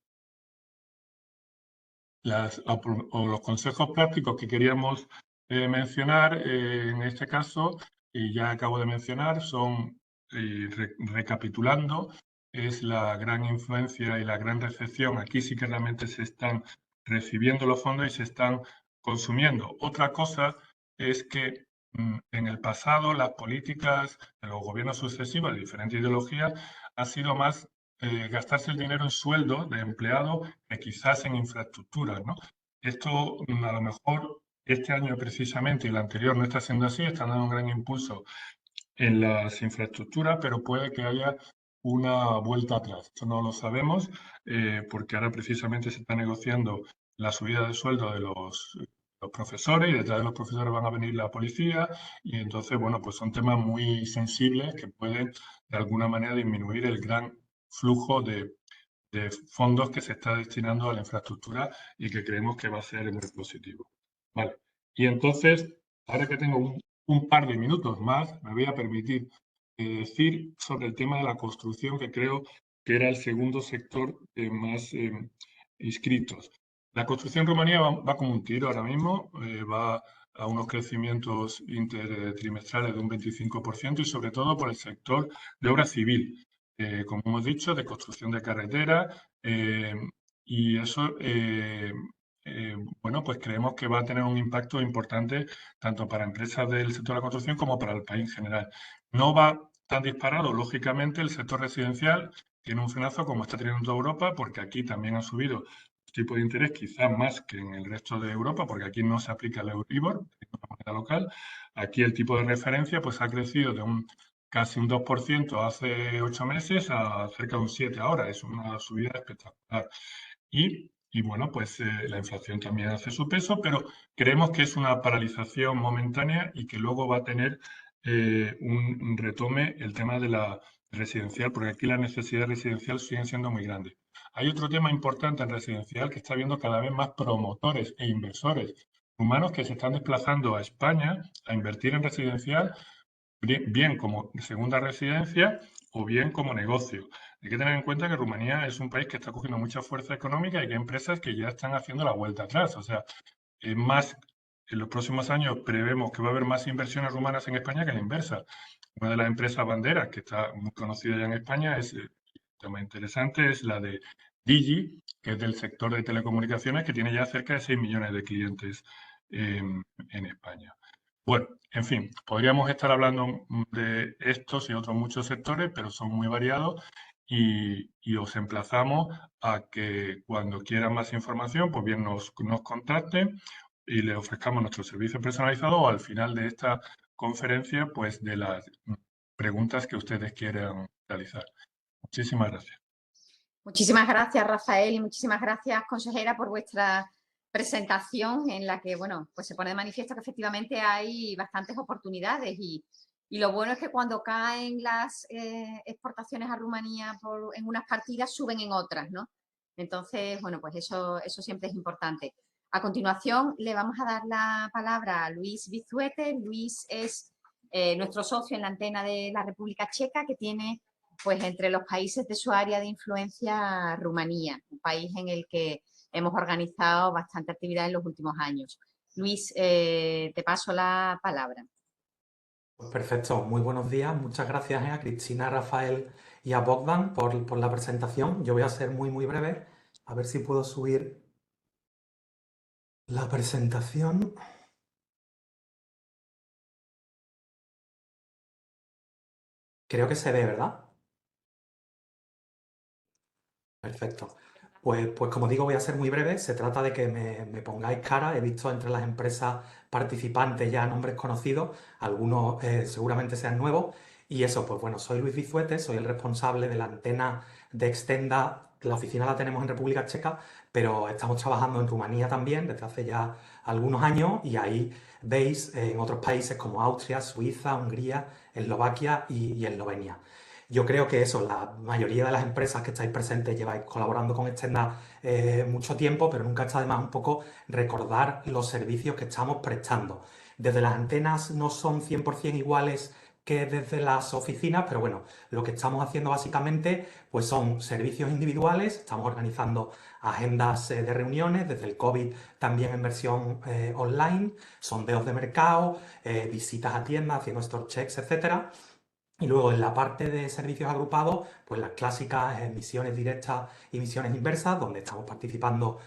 los consejos prácticos que queríamos mencionar en este caso, y ya acabo de mencionar, son, recapitulando, es la gran influencia y la gran recepción. Aquí sí que realmente se están recibiendo los fondos y se están consumiendo. Otra cosa es que en el pasado las políticas de los gobiernos sucesivos de diferentes ideologías han sido más gastarse el dinero en sueldos de empleados que quizás en infraestructuras, ¿no? Esto a lo mejor este año precisamente y el anterior no está siendo así, están dando un gran impulso en las infraestructuras, pero puede que haya una vuelta atrás. Esto no lo sabemos porque ahora precisamente se está negociando la subida de sueldo de los profesores y detrás de los profesores van a venir la policía y entonces, bueno, pues son temas muy sensibles que pueden de alguna manera disminuir el gran flujo de fondos que se está destinando a la infraestructura y que creemos que va a ser muy positivo. Vale. Y entonces, ahora que tengo un par de minutos más, me voy a permitir decir sobre el tema de la construcción, que creo que era el segundo sector más inscritos. La construcción en Rumanía va como un tiro ahora mismo, va a unos crecimientos intertrimestrales de un 25% y sobre todo por el sector de obra civil, como hemos dicho, de construcción de carreteras y eso, bueno, pues creemos que va a tener un impacto importante tanto para empresas del sector de la construcción como para el país en general. No va tan disparado, lógicamente, el sector residencial tiene un frenazo como está teniendo toda Europa, porque aquí también han subido los tipos de interés, quizás más que en el resto de Europa, porque aquí no se aplica el Euribor, es una moneda local. Aquí el tipo de referencia pues ha crecido de casi un 2% hace 8 meses a cerca de un 7% ahora. Es una subida espectacular. Y bueno, pues la inflación también hace su peso, pero creemos que es una paralización momentánea y que luego va a tener un retome el tema de la residencial, porque aquí las necesidades residenciales siguen siendo muy grandes. Hay otro tema importante en residencial que está viendo cada vez más promotores e inversores humanos que se están desplazando a España a invertir en residencial, bien como segunda residencia o bien como negocio. Hay que tener en cuenta que Rumanía es un país que está cogiendo mucha fuerza económica y que hay empresas que ya están haciendo la vuelta atrás. O sea, en los próximos años prevemos que va a haber más inversiones rumanas en España que la inversa. Una de las empresas banderas que está muy conocida ya en España es, tema interesante, es la de Digi, que es del sector de telecomunicaciones, que tiene ya cerca de 6 millones de clientes en España. Bueno, en fin, podríamos estar hablando de estos y otros muchos sectores, pero son muy variados y os emplazamos a que cuando quieran más información, pues bien nos contacten y le ofrezcamos nuestro servicio personalizado o al final de esta conferencia, pues de las preguntas que ustedes quieran realizar. Muchísimas gracias. Muchísimas gracias, Rafael, y muchísimas gracias, consejera, por vuestra presentación en la que, bueno, pues se pone de manifiesto que efectivamente hay bastantes oportunidades y lo bueno es que cuando caen las exportaciones a Rumanía en unas partidas, suben en otras, ¿no? Entonces, bueno, pues eso siempre es importante. A continuación, le vamos a dar la palabra a Luis Vizuete. Luis es nuestro socio en la antena de la República Checa, que tiene pues entre los países de su área de influencia, Rumanía, un país en el que hemos organizado bastante actividad en los últimos años. Luis, te paso la palabra. Perfecto, muy buenos días. Muchas gracias a Cristina, a Rafael y a Bogdan por la presentación. Yo voy a ser muy breve. A ver si puedo subir la presentación. Creo que se ve, ¿verdad? Perfecto. Pues como digo, voy a ser muy breve. Se trata de que me pongáis cara. He visto entre las empresas participantes ya nombres conocidos, algunos seguramente sean nuevos. Y eso, pues bueno, soy Luis Bizuete, soy el responsable de la antena de Extenda. La oficina la tenemos en República Checa, pero estamos trabajando en Rumanía también desde hace ya algunos años y ahí veis en otros países como Austria, Suiza, Hungría, Eslovaquia y Eslovenia. Yo creo que eso, la mayoría de las empresas que estáis presentes lleváis colaborando con Extenda mucho tiempo, pero nunca está de más un poco recordar los servicios que estamos prestando. Desde las antenas no son 100% iguales que desde las oficinas, pero bueno, lo que estamos haciendo básicamente pues son servicios individuales, estamos organizando agendas de reuniones, desde el COVID también en versión online, sondeos de mercado, visitas a tiendas, haciendo store checks, etcétera. Y luego en la parte de servicios agrupados, pues las clásicas misiones directas y misiones inversas, donde estamos participando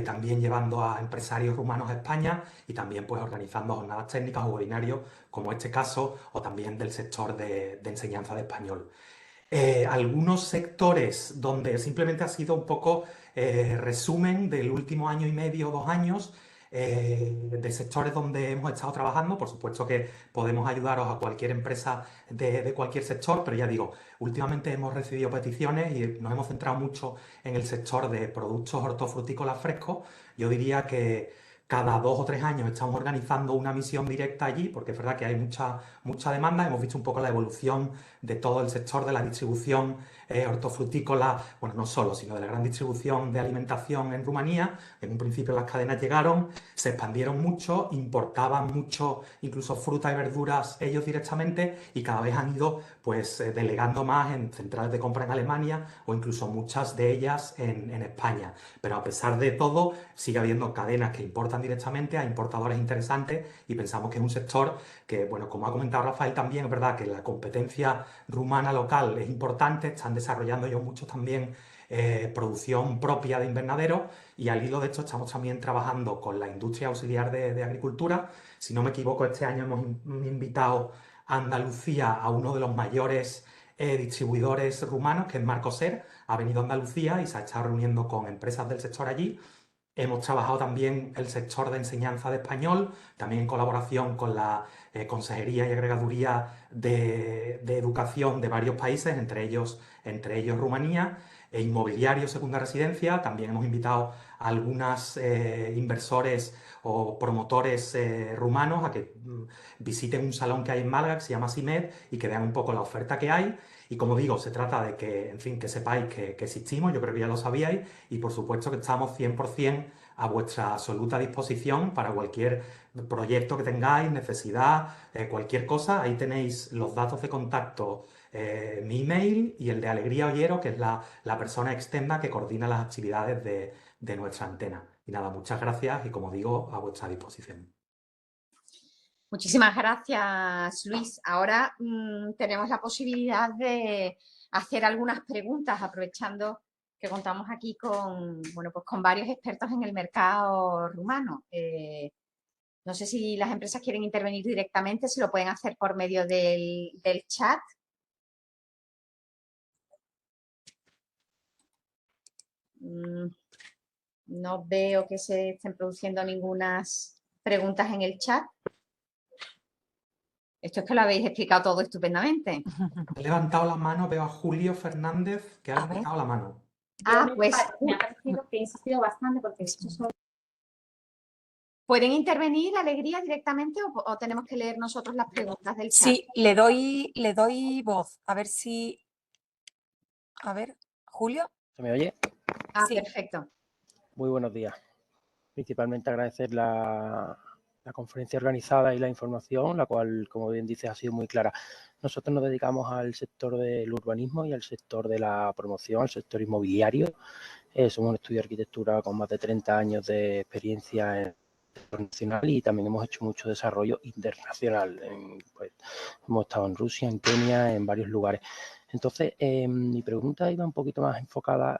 también llevando a empresarios rumanos a España y también pues organizando jornadas técnicas o webinarios, como este caso, o también del sector de enseñanza de español. Algunos sectores donde simplemente ha sido un poco resumen del último año y medio, 2 años, de sectores donde hemos estado trabajando. Por supuesto que podemos ayudaros a cualquier empresa de cualquier sector, pero ya digo, últimamente hemos recibido peticiones y nos hemos centrado mucho en el sector de productos hortofrutícolas frescos. Yo diría que cada 2 o 3 años estamos organizando una misión directa allí, porque es verdad que hay mucha demanda. Hemos visto un poco la evolución de todo el sector de la distribución hortofrutícola, bueno, no solo, sino de la gran distribución de alimentación en Rumanía. En un principio las cadenas llegaron, se expandieron mucho, importaban mucho, incluso frutas y verduras ellos directamente, y cada vez han ido pues delegando más en centrales de compra en Alemania o incluso muchas de ellas en España. Pero a pesar de todo, sigue habiendo cadenas que importan directamente a importadores interesantes y pensamos que es un sector que, bueno, como ha comentado Rafael también, es verdad que la competencia rumana local es importante, están desarrollando ellos muchos también producción propia de invernadero, y al hilo de esto estamos también trabajando con la industria auxiliar de agricultura. Si no me equivoco, este año hemos invitado a Andalucía a uno de los mayores distribuidores rumanos, que es Marcoser. Ha venido a Andalucía y se ha estado reuniendo con empresas del sector allí. Hemos trabajado también el sector de enseñanza de español, también en colaboración con la Consejería y Agregaduría de Educación de varios países, entre ellos Rumanía, e inmobiliario, segunda residencia. También hemos invitado a algunos inversores o promotores rumanos a que visiten un salón que hay en Málaga que se llama CIMED y que vean un poco la oferta que hay. Y como digo, se trata de que, en fin, que sepáis que existimos, yo creo que ya lo sabíais, y por supuesto que estamos 100% a vuestra absoluta disposición para cualquier proyecto que tengáis, necesidad, cualquier cosa. Ahí tenéis los datos de contacto, mi email y el de Alegría Ollero, que es la persona externa que coordina las actividades de nuestra antena. Y nada, muchas gracias y, como digo, a vuestra disposición. Muchísimas gracias, Luis. Ahora tenemos la posibilidad de hacer algunas preguntas, aprovechando que contamos aquí con, bueno, pues con varios expertos en el mercado rumano. No sé si las empresas quieren intervenir directamente, si lo pueden hacer por medio del chat. No veo que se estén produciendo ninguna preguntas en el chat. Esto es que lo habéis explicado todo estupendamente. He levantado la mano, veo a Julio Fernández, que ha levantado la mano. Pues me ha parecido que he insistido bastante porque esto son... ¿Pueden intervenir, Alegría, directamente o tenemos que leer nosotros las preguntas del chat? Sí, le doy voz. A ver si... A ver, Julio. ¿Se me oye? Ah, Sí. perfecto. Muy buenos días. Principalmente agradecer la conferencia organizada y la información, la cual, como bien dices, ha sido muy clara. Nosotros nos dedicamos al sector del urbanismo y al sector de la promoción, al sector inmobiliario. Somos un estudio de arquitectura con más de 30 años de experiencia en nacional y también hemos hecho mucho desarrollo internacional. Pues, hemos estado en Rusia, en Kenia, en varios lugares. Entonces, mi pregunta iba un poquito más enfocada.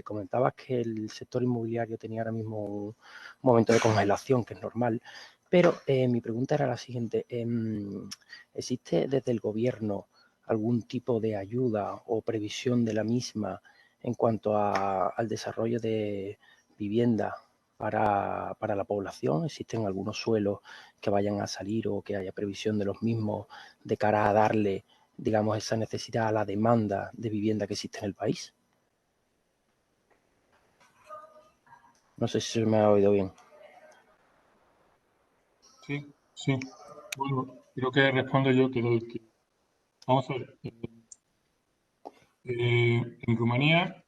Comentabas que el sector inmobiliario tenía ahora mismo un momento de congelación, que es normal, pero mi pregunta era la siguiente. ¿Existe desde el gobierno algún tipo de ayuda o previsión de la misma en cuanto al desarrollo de vivienda para la población? ¿Existen algunos suelos que vayan a salir o que haya previsión de los mismos de cara a darle, digamos, esa necesidad a la demanda de vivienda que existe en el país? No sé si se me ha oído bien. Sí, sí. Bueno, creo que respondo yo, vamos a ver. En Rumanía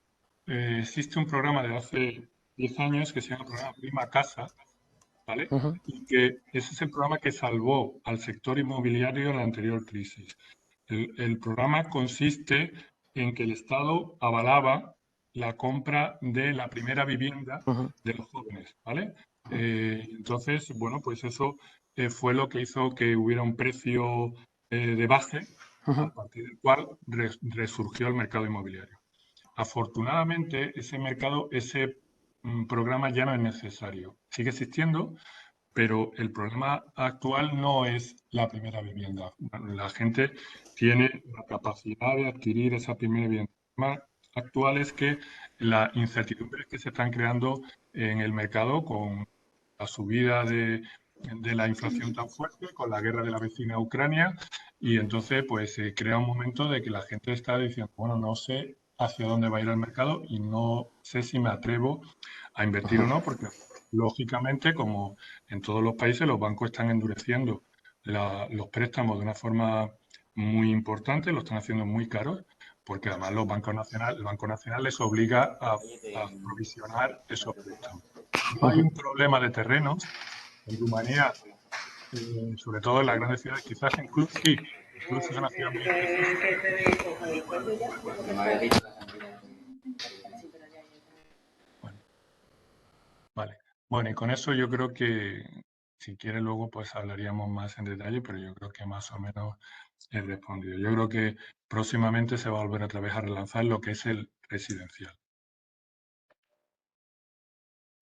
existe un programa de hace 10 años que se llama Programa Prima Casa, ¿vale? Uh-huh. Y que ese es el programa que salvó al sector inmobiliario en la anterior crisis. El programa consiste en que el Estado avalaba la compra de la primera vivienda Uh-huh. de los jóvenes, ¿vale? Entonces, bueno, pues eso fue lo que hizo que hubiera un precio de base Uh-huh. a partir del cual resurgió el mercado inmobiliario. Afortunadamente, ese programa ya no es necesario. Sigue existiendo, pero el problema actual no es la primera vivienda. La gente tiene la capacidad de adquirir esa primera vivienda. El problema actual es que las incertidumbres que se están creando en el mercado con la subida de la inflación tan fuerte, con la guerra de la vecina Ucrania, y entonces pues se crea un momento de que la gente está diciendo, bueno, no sé hacia dónde va a ir el mercado y no sé si me atrevo a invertir o no, porque lógicamente, como en todos los países, los bancos están endureciendo los préstamos de una forma muy importante, lo están haciendo muy caros, porque además el Banco Nacional les obliga a provisionar esos préstamos. No hay un problema de terrenos en Rumanía, sobre todo en las grandes ciudades, quizás en Cluj sí. Cluj es una ciudad muy específica. Bueno, vale. Bueno, y con eso yo creo que si quiere luego pues hablaríamos más en detalle, pero yo creo que más o menos he respondido. Yo creo que próximamente se va a volver otra vez a relanzar lo que es el residencial.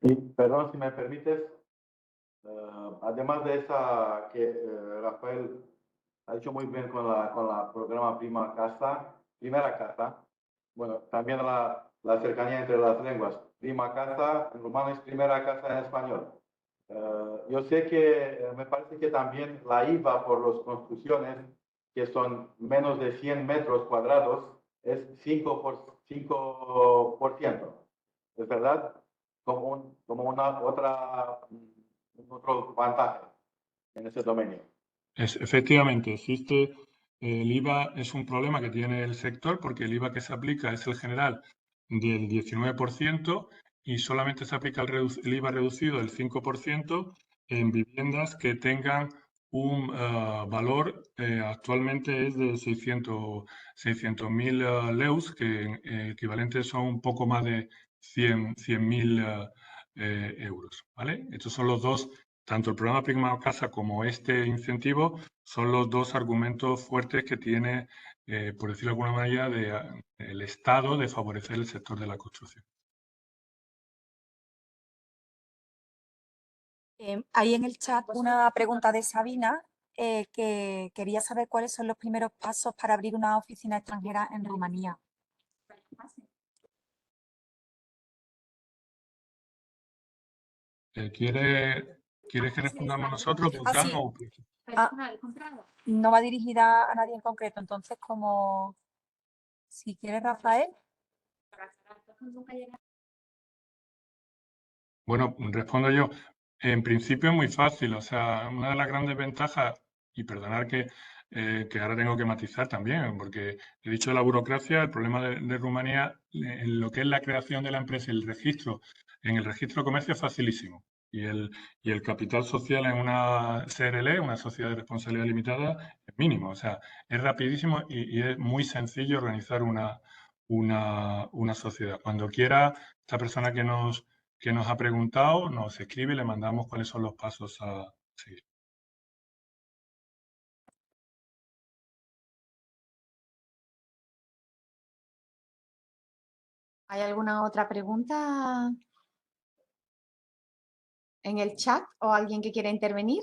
Y perdón, si me permites, además de esa que Rafael ha hecho muy bien con la programa Primera Casa, bueno, también la cercanía entre las lenguas. Prima Casa en rumano es primera casa en español. Yo sé que me parece que también la IVA por las construcciones, que son menos de 100 metros cuadrados, es 5%. ¿Es verdad? Como otro vantaje en ese dominio. Efectivamente, existe el IVA, es un problema que tiene el sector porque el IVA que se aplica es el general del 19% y solamente se aplica el IVA reducido del 5% en viviendas que tengan un valor, actualmente es de 600.000 leus, que equivalentes son un poco más de 100.000 euros, ¿vale? Estos son los dos. Tanto el programa Prima Casa como este incentivo son los dos argumentos fuertes que tiene, por decirlo de alguna manera, el Estado de favorecer el sector de la construcción. Hay en el chat una pregunta de Sabina que quería saber cuáles son los primeros pasos para abrir una oficina extranjera en Rumanía. ¿Quieres que respondamos nosotros, Bogdan? Sí. No va dirigida a nadie en concreto, entonces como si quieres, Rafael. Bueno, respondo yo. En principio es muy fácil, o sea, una de las grandes ventajas, y perdonar que ahora tengo que matizar también, porque he dicho de la burocracia, el problema de Rumanía, en lo que es la creación de la empresa y el registro, en el registro de comercio es facilísimo. y el capital social en una CRL, una sociedad de responsabilidad limitada, es mínimo. O sea, es rapidísimo y es muy sencillo organizar una sociedad. Cuando quiera, esta persona que nos ha preguntado, nos escribe y le mandamos cuáles son los pasos a seguir. ¿Hay alguna otra pregunta en el chat o alguien que quiera intervenir?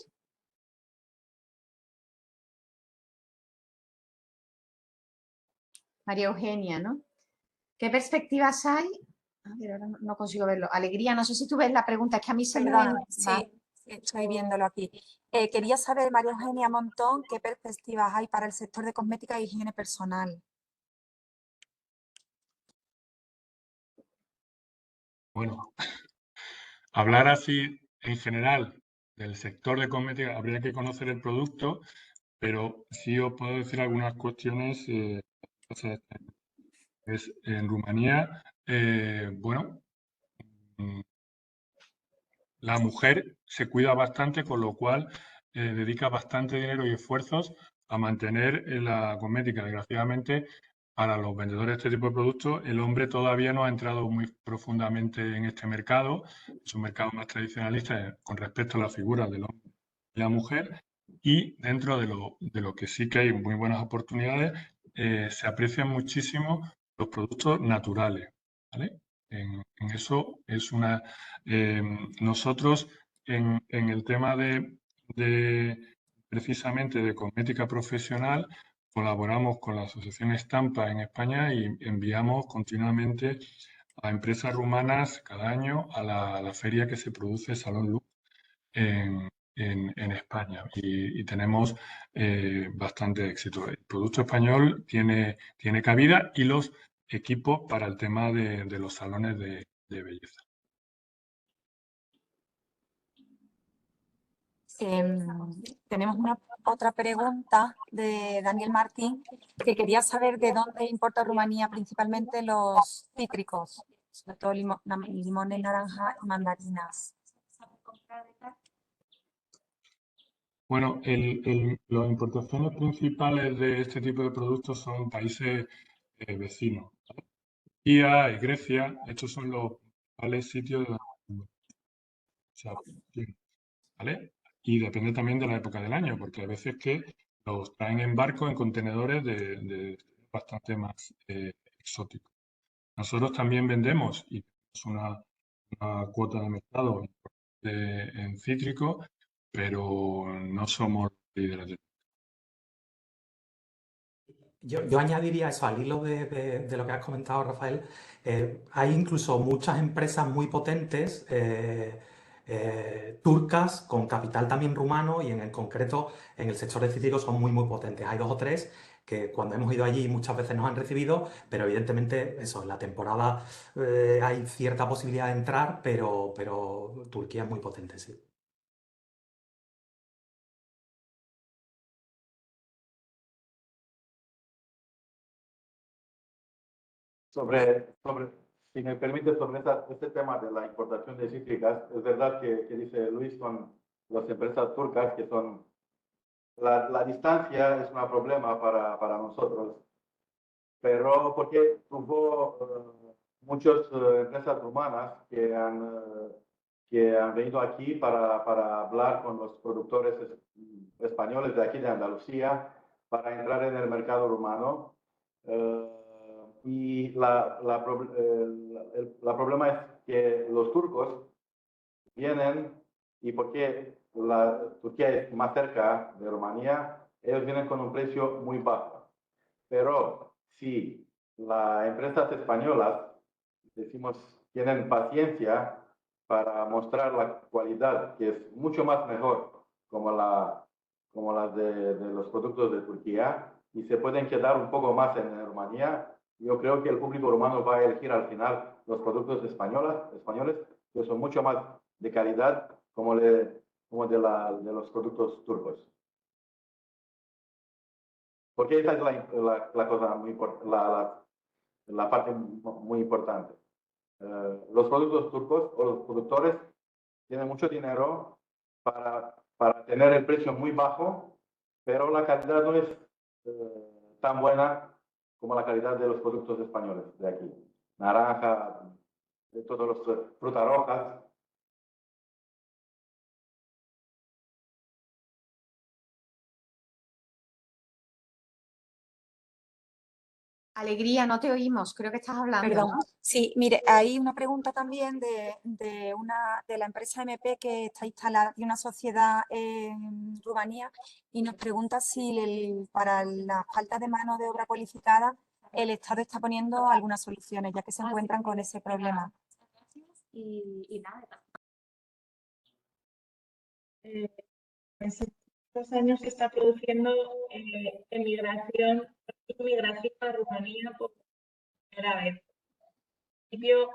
María Eugenia, ¿no? ¿Qué perspectivas hay? A ver, ahora no consigo verlo. Alegría, no sé si tú ves la pregunta, es que a mí se me ven. Sí, estoy viéndolo aquí. Quería saber, María Eugenia Montón, qué perspectivas hay para el sector de cosmética e higiene personal. Bueno, hablar así en general del sector de cosmética, habría que conocer el producto, pero sí os puedo decir algunas cuestiones. En Rumanía, bueno, la mujer se cuida bastante, con lo cual dedica bastante dinero y esfuerzos a mantener la cosmética. Desgraciadamente, para los vendedores de este tipo de productos, el hombre todavía no ha entrado muy profundamente en este mercado. Es un mercado más tradicionalista con respecto a la figura del hombre y la mujer. Y dentro de lo que sí que hay muy buenas oportunidades, se aprecian muchísimo los productos naturales, ¿vale? En eso es una... nosotros en el tema precisamente de cosmética profesional colaboramos con la Asociación Estampa en España y enviamos continuamente a empresas rumanas cada año a la feria que se produce Salón Lux en España y tenemos bastante éxito. El producto español tiene cabida y los equipos para el tema de los salones de belleza. Tenemos otra pregunta de Daniel Martín, que quería saber de dónde importa Rumanía principalmente los cítricos, sobre todo limones, naranjas y mandarinas. Bueno, las importaciones principales de este tipo de productos son países vecinos. Turquía y Grecia, estos son los principales sitios de ¿vale? Y depende también de la época del año, porque hay veces que los traen en barco, en contenedores de bastante más exóticos. Nosotros también vendemos y es una cuota de mercado en cítrico, pero no somos líderes. Yo añadiría eso al hilo de lo que has comentado, Rafael. Hay incluso muchas empresas muy potentes turcas con capital también rumano y en el concreto en el sector de cítricos son muy potentes. Hay 2 o 3 que cuando hemos ido allí muchas veces nos han recibido, pero evidentemente eso, en la temporada hay cierta posibilidad de entrar, pero Turquía es muy potente, sí. Si me permite, sobre este tema de la importación de cítricas, es verdad que dice Luis con las empresas turcas que son... La distancia es un problema para nosotros, pero porque hubo muchas empresas rumanas que han venido aquí para hablar con los productores españoles de aquí de Andalucía para entrar en el mercado rumano. Y la problema es que los turcos vienen y porque Turquía es más cerca de Rumanía, ellos vienen con un precio muy bajo. Pero si las empresas españolas, decimos, tienen paciencia para mostrar la cualidad, que es mucho más mejor como las de los productos de Turquía, y se pueden quedar un poco más en Rumanía, yo creo que el público rumano va a elegir al final los productos españoles, que son mucho más de calidad como de los productos turcos. Porque esa es la cosa muy la parte muy importante. Los productos turcos o los productores tienen mucho dinero para tener el precio muy bajo, pero la calidad no es tan buena como la calidad de los productos españoles de aquí. Naranja, de todos los frutas rojas. Alegría, no te oímos, creo que estás hablando. Perdón. ¿No? Sí, mire, hay una pregunta también de la empresa MP que está instalada en una sociedad en Rumanía y nos pregunta si para la falta de mano de obra cualificada el Estado está poniendo algunas soluciones, ya que se encuentran con ese problema. Y nada. En estos años se está produciendo inmigración a Rumanía por primera vez. En principio,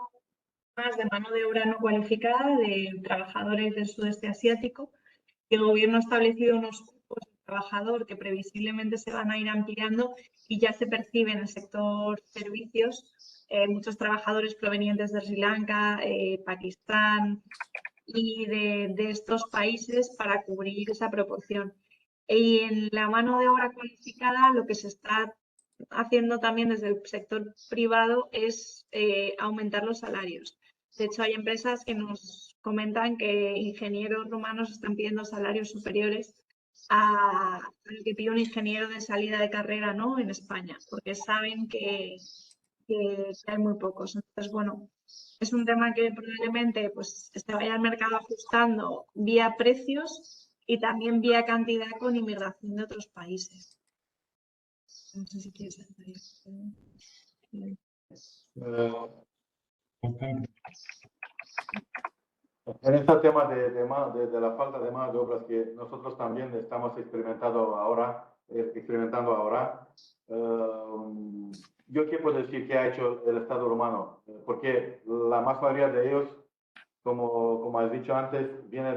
más de mano de obra no cualificada, de trabajadores del sudeste asiático, y el gobierno ha establecido unos cupos de trabajador que previsiblemente se van a ir ampliando y ya se percibe en el sector servicios muchos trabajadores provenientes de Sri Lanka, Pakistán y de estos países para cubrir esa proporción. Y en la mano de obra cualificada lo que se está haciendo también desde el sector privado es aumentar los salarios. De hecho, hay empresas que nos comentan que ingenieros rumanos están pidiendo salarios superiores a lo que pide un ingeniero de salida de carrera, ¿no?, en España, porque saben que hay muy pocos. Entonces, bueno, es un tema que probablemente pues, se vaya al mercado ajustando vía precios y también vía cantidad con inmigración de otros países. No sé si quieres añadir. En este tema de la falta de mano de obras que nosotros también estamos experimentando ahora, yo qué puedo decir que ha hecho el Estado rumano, porque la más mayoría de ellos, como has dicho antes, viene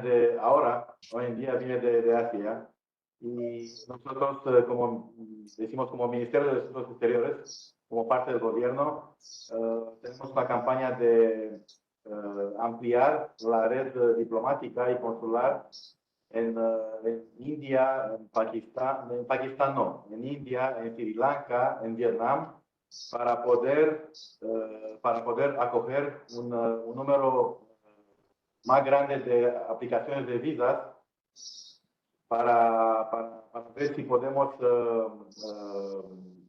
hoy en día viene de Asia, y nosotros, como decimos, como Ministerio de Asuntos Exteriores, como parte del gobierno, tenemos una campaña de ampliar la red diplomática y consular en India, en India, en Sri Lanka, en Vietnam, para poder acoger un número más grande de aplicaciones de visas para ver si podemos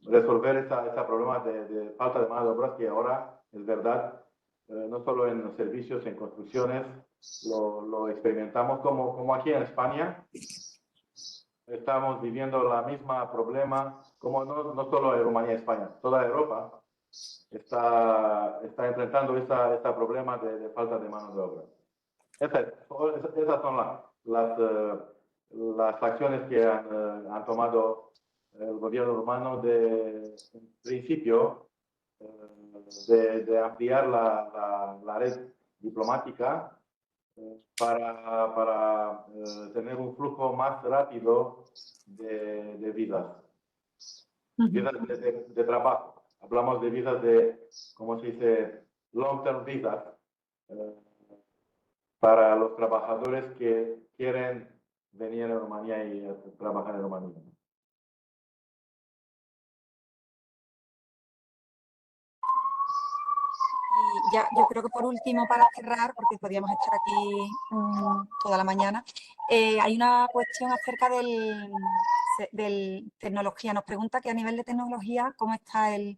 resolver ese problema de falta de mano de obra que ahora es verdad. No solo en los servicios, en construcciones, lo experimentamos como aquí en España. Estamos viviendo la misma problema, como no solo en Rumanía y España, toda Europa está enfrentando este problema de falta de mano de obra. Esas son las acciones que han tomado el gobierno rumano en principio, de ampliar la red diplomática para tener un flujo más rápido de visas, visas de trabajo. Hablamos de visas ¿cómo se dice? Long-term visas, para los trabajadores que quieren venir a Rumanía y trabajar en Rumanía. Y ya, yo creo que por último, para cerrar, porque podríamos estar aquí toda la mañana, hay una cuestión acerca del tecnología. Nos pregunta que a nivel de tecnología, ¿cómo está el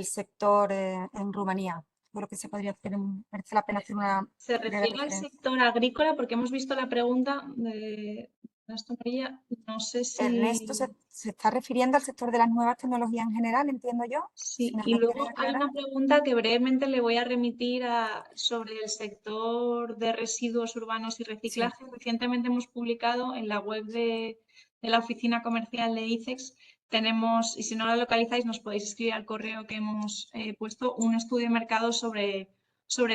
sector en Rumanía? Creo que se podría hacer, merece la pena hacer una... Se refiere al sector agrícola, porque hemos visto la pregunta de Ernesto María, no sé si... Ernesto se está refiriendo al sector de las nuevas tecnologías en general, entiendo yo. Sí, Si y luego hay una pregunta que brevemente le voy a remitir sobre el sector de residuos urbanos y reciclaje. Sí. Recientemente hemos publicado en la web de la oficina comercial de ICEX, tenemos, y si no la localizáis nos podéis escribir al correo que hemos puesto, un estudio de mercado sobre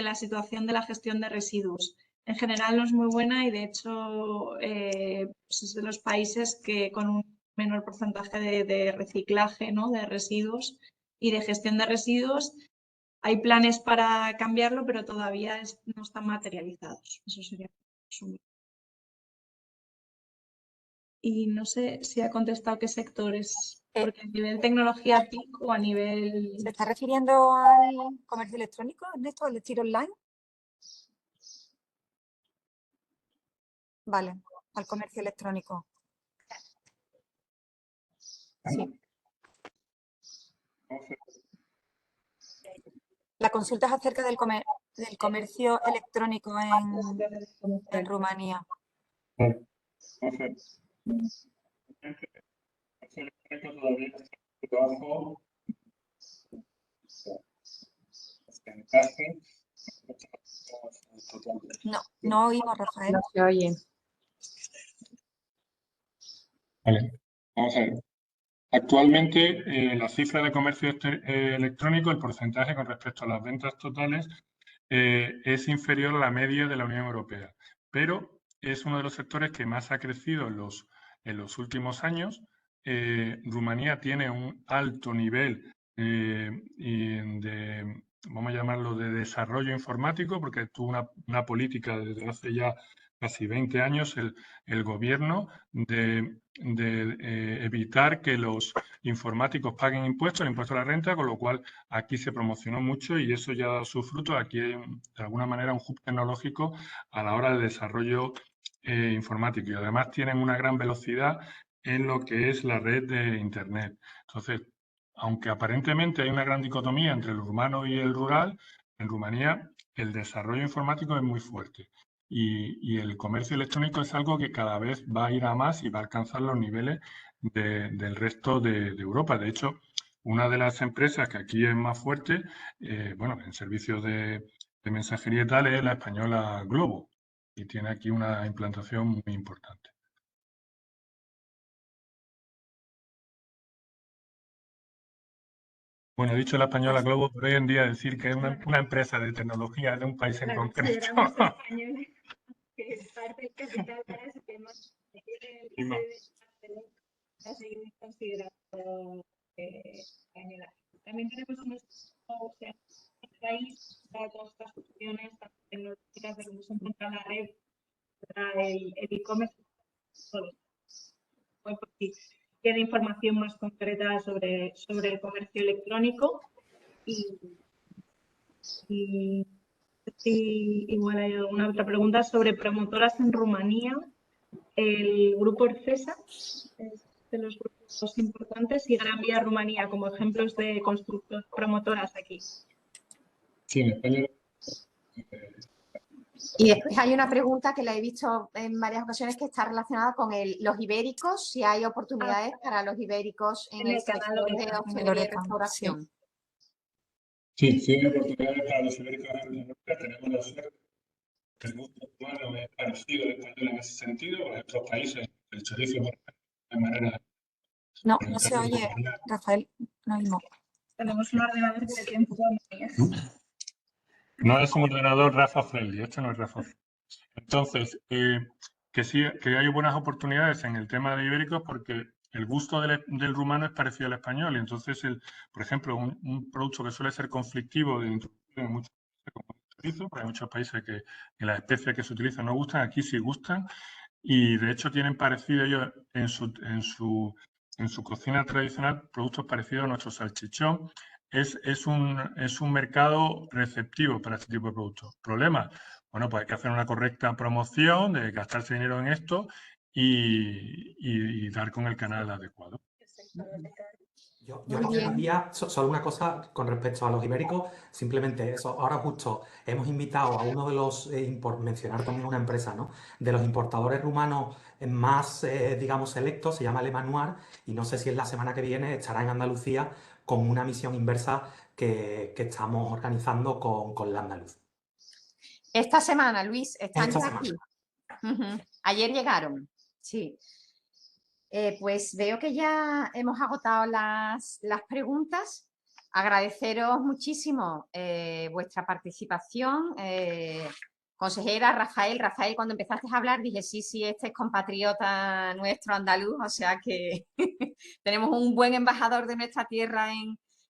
la situación de la gestión de residuos. En general no es muy buena y de hecho pues es de los países que con un menor porcentaje de reciclaje, ¿no?, de residuos y de gestión de residuos. Hay planes para cambiarlo, pero todavía no están materializados. Eso sería. Y no sé si ha contestado qué sectores, porque a nivel tecnología TIC o a nivel... ¿Se está refiriendo al comercio electrónico, Ernesto, al estilo online? Vale, al comercio electrónico. Sí. La consulta es acerca del comercio electrónico en Rumanía. No oímos, Rafael. No se oye. Vale, vamos a ver. Actualmente, la cifra de comercio electrónico, el porcentaje con respecto a las ventas totales, es inferior a la media de la Unión Europea, pero es uno de los sectores que más ha crecido en los últimos años. Rumanía tiene un alto nivel vamos a llamarlo, de desarrollo informático, porque tuvo una política desde hace ya casi 20 años el gobierno de evitar que los informáticos paguen impuestos, el impuesto a la renta, con lo cual aquí se promocionó mucho y eso ya ha dado sus frutos. Aquí hay, de alguna manera, un hub tecnológico a la hora del desarrollo informático y además tienen una gran velocidad en lo que es la red de Internet. Entonces, aunque aparentemente hay una gran dicotomía entre el urbano y el rural, en Rumanía el desarrollo informático es muy fuerte. Y el comercio electrónico es algo que cada vez va a ir a más y va a alcanzar los niveles del resto de Europa. De hecho, una de las empresas que aquí es más fuerte, bueno, en servicios de mensajería y tal, es la española Globo y tiene aquí una implantación muy importante. Bueno, he dicho la española Globo, pero hoy en día decir que es una empresa de tecnología de un país en concreto. Que parte del capital para ese tema ha seguido considerando también tenemos o sea, el país para todas estas cuestiones tecnológicas de cómo se encuentra la red, el e-commerce, pues si quiere información más concreta sobre el comercio electrónico y igual hay alguna otra pregunta sobre promotoras en Rumanía. El grupo Orcesa es de los grupos importantes y Gran Vía Rumanía como ejemplos de constructoras promotoras aquí. Sí, en España. Y después hay una pregunta que la he visto en varias ocasiones que está relacionada con los ibéricos, si hay oportunidades para los ibéricos en el sector de hostelería y restauración. Sí, sí hay oportunidades para los ibéricos en la Unión Europea. Tenemos la suerte. El gusto humano es parecido al español en ese sentido. En otros países el chorizo de manera... No se oye, Rafael, no oímos. Tenemos un ordenador que tiempo. No es un ordenador Rafa Friendly, este no es Rafa Friendly. Entonces, que sí, que hay buenas oportunidades en el tema de ibéricos porque el gusto del rumano es parecido al español. Y entonces, por ejemplo, un producto que suele ser conflictivo de introducción en muchos países como el chorizo, porque hay muchos países que las especies que se utilizan no gustan, aquí sí gustan. Y de hecho tienen parecido ellos en su cocina tradicional productos parecidos a nuestro salchichón. Es un mercado receptivo para este tipo de productos. ¿Problema? Bueno, pues hay que hacer una correcta promoción, de gastarse dinero en esto y dar con el canal adecuado. Yo añadiría solo una cosa con respecto a los ibéricos, simplemente eso. Ahora justo hemos invitado a uno de los, por mencionar también una empresa, ¿no?, de los importadores rumanos más, digamos, selectos, se llama Le Manoir, y no sé si en la semana que viene estará en Andalucía con una misión inversa que estamos organizando con la Andaluz. Esta semana, Luis, están Esta ya semana. aquí. Ayer llegaron, sí. Pues veo que ya hemos agotado las preguntas. Agradeceros muchísimo vuestra participación. Consejera, Rafael, cuando empezaste a hablar dije, sí, este es compatriota nuestro andaluz, o sea que tenemos un buen embajador de nuestra tierra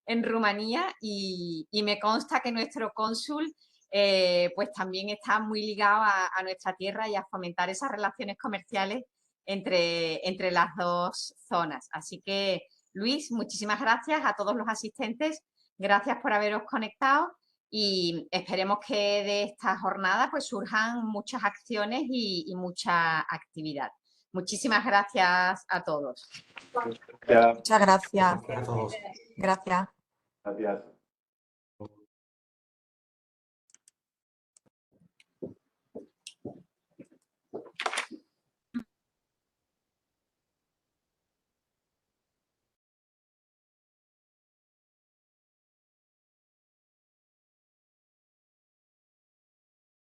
en Rumanía y me consta que nuestro cónsul pues también está muy ligado a nuestra tierra y a fomentar esas relaciones comerciales entre las dos zonas. Así que, Luis, muchísimas gracias a todos los asistentes, gracias por haberos conectado y esperemos que de esta jornada pues surjan muchas acciones y mucha actividad. Muchísimas gracias a todos. Gracias. Muchas gracias. Gracias a todos. Gracias. Gracias.